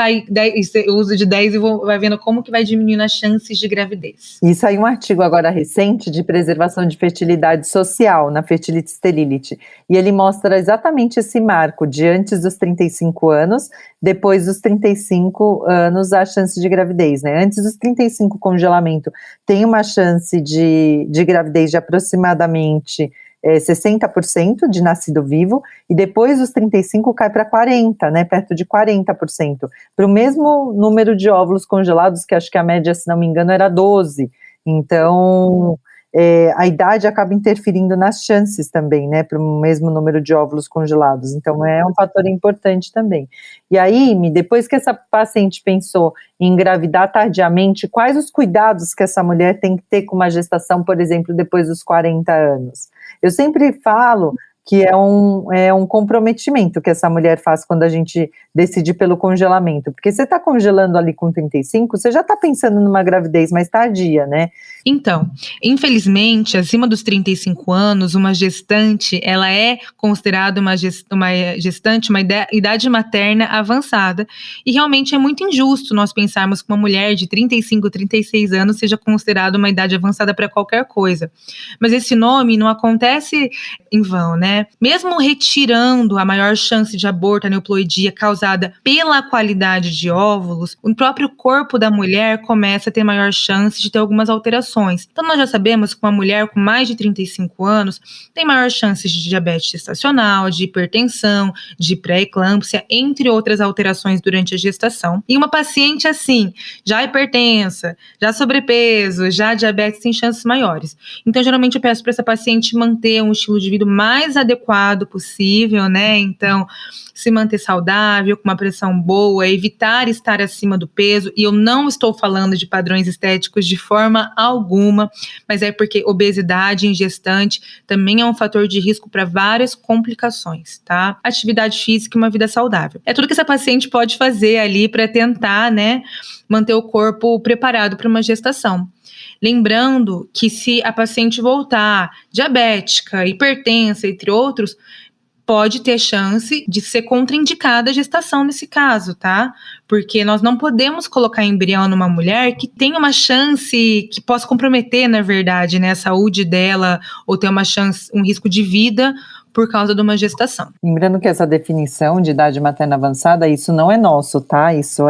B: eu uso de 10 e vai vendo como que vai diminuindo as chances de gravidez.
A: E saiu um artigo agora recente de preservação de fertilidade social na Fertility Sterility, e ele mostra exatamente esse marco de antes dos 35 anos, depois dos 35 anos a chance de gravidez, né? Antes dos 35, congelamento tem uma chance de gravidez de aproximadamente 60% de nascido vivo, e depois dos 35 cai para 40%, né, perto de 40%, para o mesmo número de óvulos congelados, que acho que a média, se não me engano, era 12. Então, a idade acaba interferindo nas chances também, né, para o mesmo número de óvulos congelados. Então, é um fator importante também. E aí, depois que essa paciente pensou em engravidar tardiamente, quais os cuidados que essa mulher tem que ter com uma gestação, por exemplo, depois dos 40 anos? Eu sempre falo que é um comprometimento que essa mulher faz quando a gente decide pelo congelamento, porque você está congelando ali com 35, você já está pensando numa gravidez mais tardia, né?
B: Então, infelizmente, acima dos 35 anos, uma gestante, ela é considerada uma gestante, uma idade materna avançada, e realmente é muito injusto nós pensarmos que uma mulher de 35, 36 anos seja considerada uma idade avançada para qualquer coisa. Mas esse nome não acontece em vão, né? Mesmo retirando a maior chance de aborto, aneuploidia, causada pela qualidade de óvulos, o próprio corpo da mulher começa a ter maior chance de ter algumas alterações. Então, nós já sabemos que uma mulher com mais de 35 anos tem maior chance de diabetes gestacional, de hipertensão, de pré-eclâmpsia, entre outras alterações durante a gestação. E uma paciente assim, já hipertensa, já sobrepeso, já diabetes, tem chances maiores. Então, geralmente, eu peço para essa paciente manter um estilo de vida mais adequado possível, né? Então, se manter saudável, com uma pressão boa, evitar estar acima do peso, e eu não estou falando de padrões estéticos de forma alguma, mas é porque obesidade em gestante também é um fator de risco para várias complicações, tá? Atividade física e uma vida saudável. É tudo que essa paciente pode fazer ali para tentar, né, manter o corpo preparado para uma gestação. Lembrando que se a paciente voltar diabética, hipertensa, entre outros, pode ter chance de ser contraindicada a gestação nesse caso, tá? Porque nós não podemos colocar embrião numa mulher que tem uma chance que possa comprometer, na verdade, né, a saúde dela, ou ter uma chance, um risco de vida por causa de uma gestação.
A: Lembrando que essa definição de idade materna avançada, isso não é nosso, tá? Isso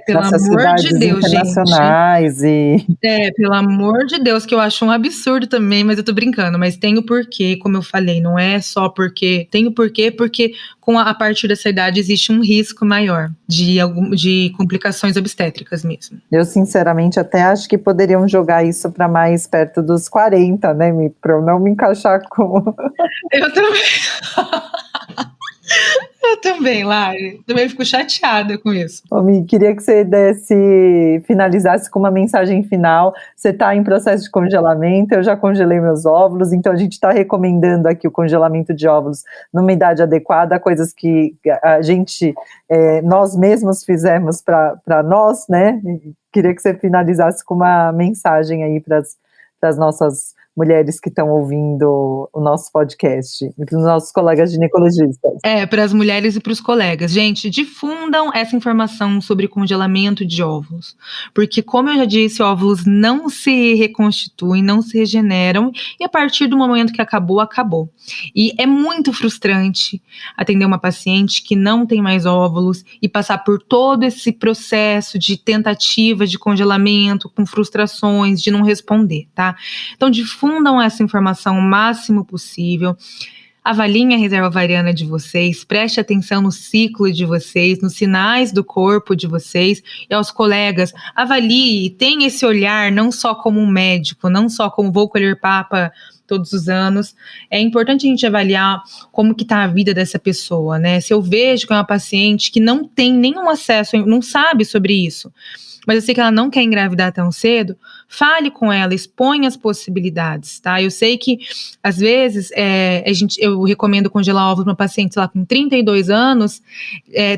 B: pelo
A: das
B: amor
A: sociedades
B: de Deus,
A: internacionais, gente.
B: Pelo amor de Deus, que eu acho um absurdo também, mas eu tô brincando, mas tem o porquê, como eu falei, não é só porque, tem o porquê, porque a partir dessa idade existe um risco maior de complicações obstétricas mesmo.
A: Eu, sinceramente, até acho que poderiam jogar isso para mais perto dos 40, né, para eu não me encaixar com...
B: Eu também. Eu também, Lari. Também fico chateada com isso.
A: Mi, queria que você finalizasse com uma mensagem final. Você está em processo de congelamento, eu já congelei meus óvulos, então a gente está recomendando aqui o congelamento de óvulos numa idade adequada, coisas que a gente, nós mesmos fizemos para nós, né? Queria que você finalizasse com uma mensagem aí para as nossas mulheres que estão ouvindo o nosso podcast, e para os nossos colegas ginecologistas.
B: Para as mulheres e para os colegas. Gente, difundam essa informação sobre congelamento de óvulos, porque, como eu já disse, óvulos não se reconstituem, não se regeneram, e a partir do momento que acabou, acabou. E é muito frustrante atender uma paciente que não tem mais óvulos e passar por todo esse processo de tentativa de congelamento, com frustrações, de não responder, tá? Então, difundam essa informação o máximo possível. avaliem a reserva ovariana de vocês, preste atenção no ciclo de vocês, nos sinais do corpo de vocês e aos colegas. Avalie, tenha esse olhar não só como um médico, não só como vou colher papa todos os anos. É importante a gente avaliar como que está a vida dessa pessoa, né? Se eu vejo que é uma paciente que não tem nenhum acesso, não sabe sobre isso, mas eu sei que ela não quer engravidar tão cedo, fale com ela, exponha as possibilidades, tá? Eu sei que, às vezes, eu recomendo congelar ovos para uma paciente, sei lá, com 32 anos,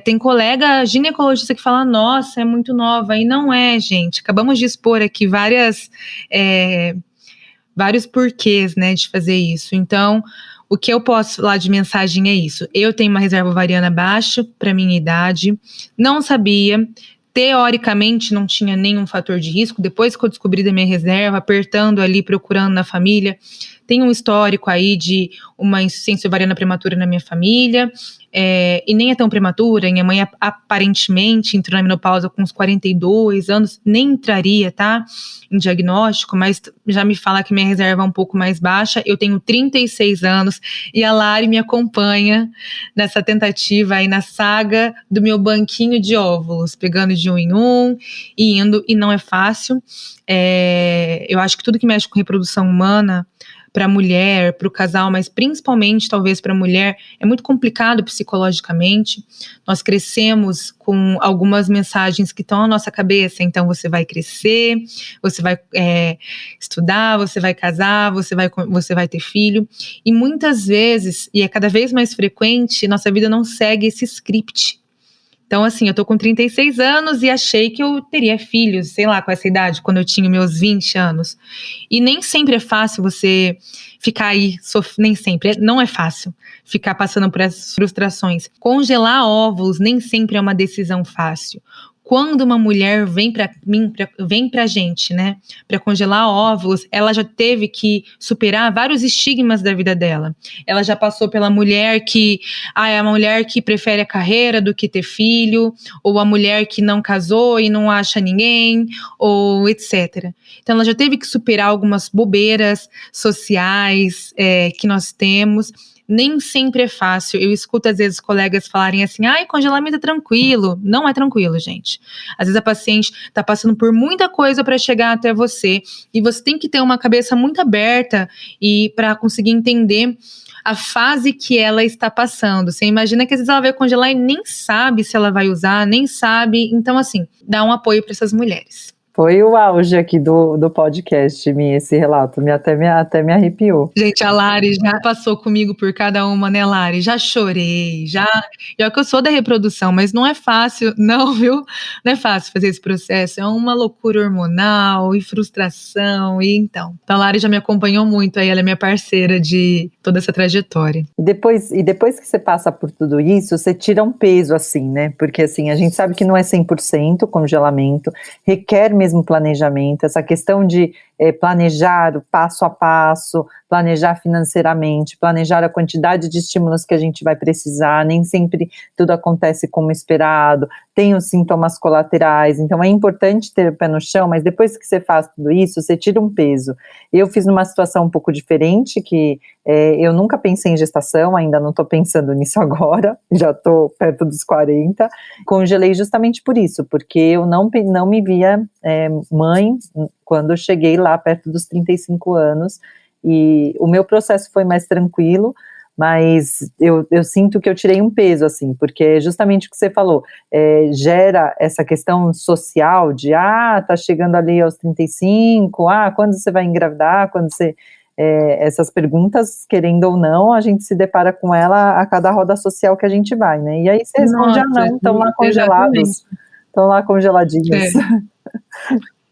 B: tem colega ginecologista que fala, nossa, é muito nova, e não é, gente. Acabamos de expor aqui vários porquês, né, de fazer isso. Então, o que eu posso falar de mensagem é isso. Eu tenho uma reserva ovariana baixa para minha idade, não sabia, teoricamente não tinha nenhum fator de risco. Depois que eu descobri da minha reserva, apertando ali, procurando na família, tem um histórico aí de uma insuficiência ovariana prematura na minha família, e nem é tão prematura. Minha mãe aparentemente entrou na menopausa com uns 42 anos, nem entraria, tá, em diagnóstico, mas já me fala que minha reserva é um pouco mais baixa. Eu tenho 36 anos e a Lari me acompanha nessa tentativa aí, na saga do meu banquinho de óvulos, pegando de um em um e indo, e não é fácil. Eu acho que tudo que mexe com reprodução humana, para a mulher, para o casal, mas principalmente talvez para a mulher, é muito complicado psicologicamente. Nós crescemos com algumas mensagens que estão na nossa cabeça. Então você vai crescer, você vai estudar, você vai casar, você vai ter filho, e muitas vezes, e é cada vez mais frequente, nossa vida não segue esse script. Então, assim, eu tô com 36 anos e achei que eu teria filhos, sei lá, com essa idade, quando eu tinha meus 20 anos. E nem sempre é fácil você ficar aí, nem sempre, não é fácil ficar passando por essas frustrações. Congelar óvulos nem sempre é uma decisão fácil. Quando uma mulher vem pra gente, né, para congelar óvulos, ela já teve que superar vários estigmas da vida dela. Ela já passou pela mulher que, é a mulher que prefere a carreira do que ter filho, ou a mulher que não casou e não acha ninguém, ou etc. Então ela já teve que superar algumas bobeiras sociais que nós temos. Nem sempre é fácil. Eu escuto às vezes colegas falarem assim, congelamento é tranquilo. Não é tranquilo, gente. Às vezes a paciente está passando por muita coisa para chegar até você, e você tem que ter uma cabeça muito aberta e para conseguir entender a fase que ela está passando. Você imagina que às vezes ela vai congelar e nem sabe se ela vai usar, nem sabe. Então, assim, dá um apoio para essas mulheres.
A: Foi o auge aqui do podcast, esse relato, até me arrepiou.
B: Gente, a Lari já passou comigo por cada uma, né, Lari? Já chorei, que eu sou da reprodução, mas não é fácil, não, viu? Não é fácil fazer esse processo, é uma loucura hormonal e frustração, então. A Lari já me acompanhou muito, aí ela é minha parceira de toda essa trajetória.
A: E depois que você passa por tudo isso, você tira um peso, assim, né? Porque, assim, a gente sabe que não é 100% congelamento, requer mesmo planejamento, essa questão de planejar o passo a passo, planejar financeiramente, planejar a quantidade de estímulos que a gente vai precisar. Nem sempre tudo acontece como esperado, tem os sintomas colaterais, então é importante ter o pé no chão, mas depois que você faz tudo isso, você tira um peso. Eu fiz numa situação um pouco diferente, que eu nunca pensei em gestação, ainda não estou pensando nisso agora, já estou perto dos 40, congelei justamente por isso, porque eu não me via mãe quando eu cheguei lá perto dos 35 anos, e o meu processo foi mais tranquilo, mas eu sinto que eu tirei um peso, assim, porque é justamente o que você falou, gera essa questão social de, tá chegando ali aos 35, quando você vai engravidar, quando você... essas perguntas, querendo ou não, a gente se depara com ela a cada roda social que a gente vai, né? E aí você responde, não, estão lá congelados, estão lá congeladinhos.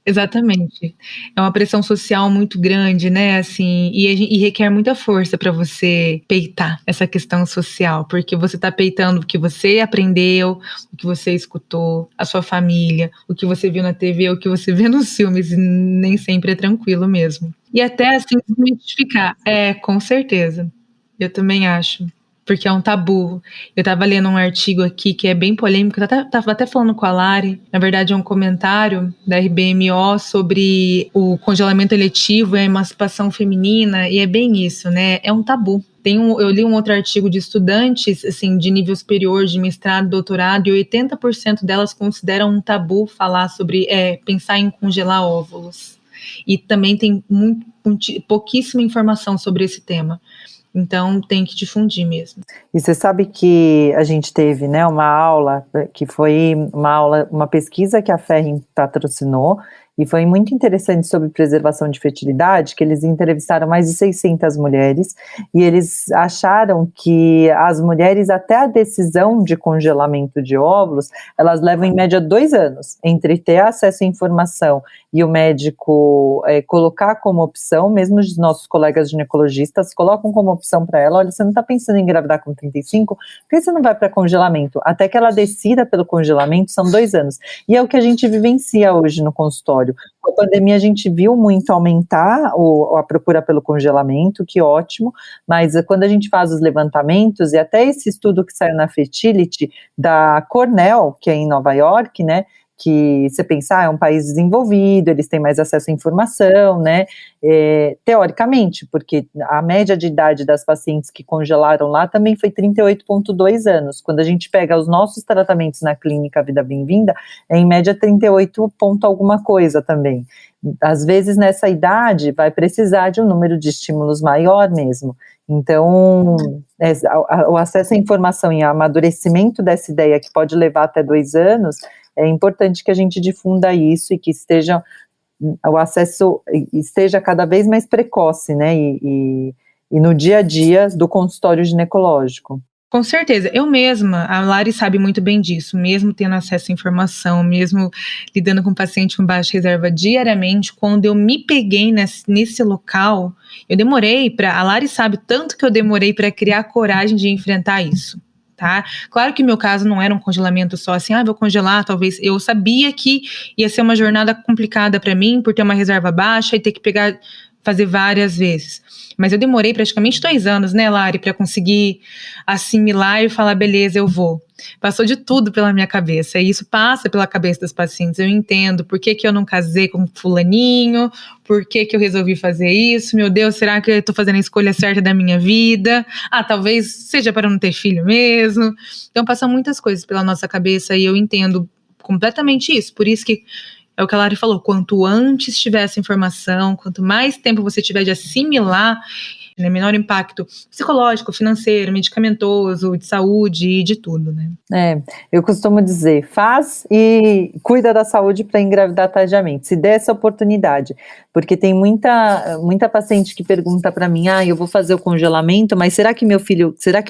B: Exatamente. É uma pressão social muito grande, né? Assim, e requer muita força para você peitar essa questão social, porque você está peitando o que você aprendeu, o que você escutou, a sua família, o que você viu na TV, o que você vê nos filmes, e nem sempre é tranquilo mesmo. E até assim, desmistificar. Com certeza. Eu também acho. porque é um tabu. Eu estava lendo um artigo aqui que é bem polêmico, eu estava até falando com a Lari, na verdade é um comentário da RBMO sobre o congelamento eletivo e a emancipação feminina, e é bem isso, né? É um tabu. Eu li um outro artigo de estudantes assim, de nível superior, de mestrado, doutorado, e 80% delas consideram um tabu falar sobre pensar em congelar óvulos. E também tem pouquíssima informação sobre esse tema. Então, tem que difundir mesmo.
A: E você sabe que a gente teve, né, uma aula, que foi uma pesquisa que a Ferrin patrocinou, e foi muito interessante sobre preservação de fertilidade, que eles entrevistaram mais de 600 mulheres, e eles acharam que as mulheres, até a decisão de congelamento de óvulos, elas levam em média 2 anos, entre ter acesso à informação e o médico colocar como opção, mesmo os nossos colegas ginecologistas colocam como opção para ela, olha, você não está pensando em engravidar com 35, por que você não vai para congelamento? Até que ela decida pelo congelamento, são 2 anos. E é o que a gente vivencia hoje no consultório. Com a pandemia a gente viu muito aumentar a procura pelo congelamento, que ótimo, mas quando a gente faz os levantamentos, e até esse estudo que saiu na Fertility, da Cornell, que é em Nova York, né, que você pensar, é um país desenvolvido, eles têm mais acesso à informação, né, teoricamente, porque a média de idade das pacientes que congelaram lá também foi 38,2 anos, quando a gente pega os nossos tratamentos na clínica Vida Bem-vinda, é em média 38 ponto alguma coisa também. Às vezes nessa idade vai precisar de um número de estímulos maior mesmo, então o acesso à informação e o amadurecimento dessa ideia que pode levar até 2 anos, é importante que a gente difunda isso e que o acesso esteja cada vez mais precoce, né, e no dia a dia do consultório ginecológico.
B: Com certeza, eu mesma, a Lari sabe muito bem disso, mesmo tendo acesso à informação, mesmo lidando com paciente com baixa reserva diariamente, quando eu me peguei nesse local, eu demorei a Lari sabe tanto que eu demorei para criar coragem de enfrentar isso. Tá? Claro que meu caso não era um congelamento só assim, vou congelar, talvez. Eu sabia que ia ser uma jornada complicada para mim, por ter uma reserva baixa e ter que fazer várias vezes. Mas eu demorei praticamente 2 anos, né, Lari, para conseguir assimilar e falar, beleza, eu vou. Passou de tudo pela minha cabeça, e isso passa pela cabeça dos pacientes. Eu entendo por que eu não casei com fulaninho, por que eu resolvi fazer isso, meu Deus, será que eu estou fazendo a escolha certa da minha vida? Talvez seja para não ter filho mesmo. Então passam muitas coisas pela nossa cabeça, e eu entendo completamente isso, por isso que é o que a Lari falou, quanto antes tiver essa informação, quanto mais tempo você tiver de assimilar, né, menor impacto psicológico, financeiro, medicamentoso, de saúde e de tudo, né?
A: Eu costumo dizer, faz e cuida da saúde para engravidar tardiamente, se der essa oportunidade, porque tem muita paciente que pergunta para mim, eu vou fazer o congelamento, mas será que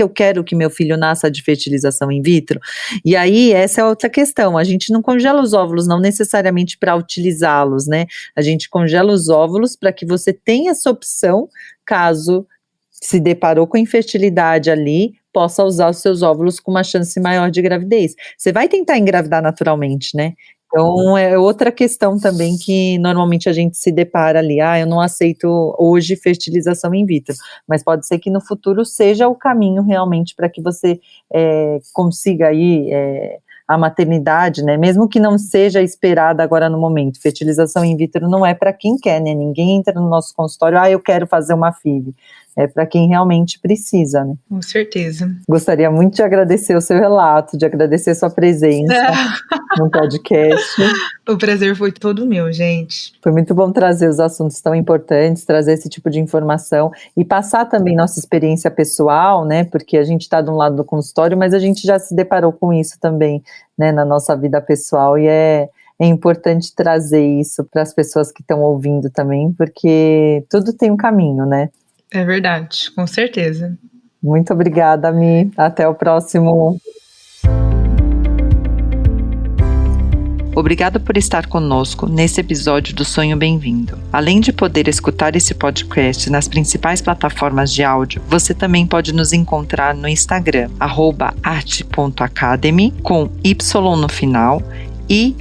A: eu quero que meu filho nasça de fertilização in vitro? E aí, essa é outra questão, a gente não congela os óvulos não necessariamente para utilizá-los, né? A gente congela os óvulos para que você tenha essa opção, caso se deparou com infertilidade ali, possa usar os seus óvulos com uma chance maior de gravidez. Você vai tentar engravidar naturalmente, né? Então, é outra questão também que normalmente a gente se depara ali, eu não aceito hoje fertilização in vitro, mas pode ser que no futuro seja o caminho realmente para que você consiga aí a maternidade, né, mesmo que não seja esperada agora no momento. Fertilização in vitro não é para quem quer, né, ninguém entra no nosso consultório, eu quero fazer uma FIV, é para quem realmente precisa, né.
B: Com certeza.
A: Gostaria muito de agradecer o seu relato, de agradecer a sua presença no podcast.
B: O prazer foi todo meu, gente.
A: Foi muito bom trazer os assuntos tão importantes, trazer esse tipo de informação e passar também nossa experiência pessoal, né, porque a gente está de um lado do consultório, mas a gente já se deparou com isso também, né, na nossa vida pessoal, e é importante trazer isso para as pessoas que estão ouvindo também, porque tudo tem um caminho, né.
B: É verdade, com certeza.
A: Muito obrigada, Mi. Até o próximo. Obrigada por estar conosco nesse episódio do Sonho Bem-vindo. Além de poder escutar esse podcast nas principais plataformas de áudio, você também pode nos encontrar no Instagram, @arte.academy, com Y no final, e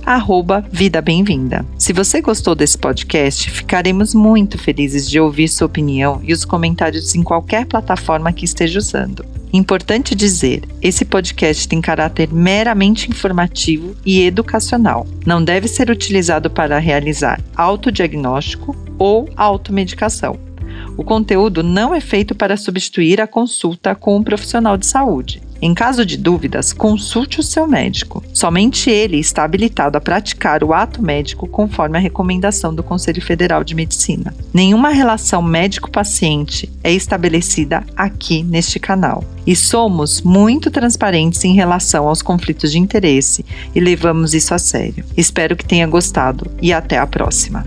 A: @Vida Bem-vinda. Se você gostou desse podcast, ficaremos muito felizes de ouvir sua opinião e os comentários em qualquer plataforma que esteja usando. Importante dizer, esse podcast tem caráter meramente informativo e educacional. Não deve ser utilizado para realizar autodiagnóstico ou automedicação. O conteúdo não é feito para substituir a consulta com um profissional de saúde. Em caso de dúvidas, consulte o seu médico. Somente ele está habilitado a praticar o ato médico conforme a recomendação do Conselho Federal de Medicina. Nenhuma relação médico-paciente é estabelecida aqui neste canal. E somos muito transparentes em relação aos conflitos de interesse e levamos isso a sério. Espero que tenha gostado e até a próxima.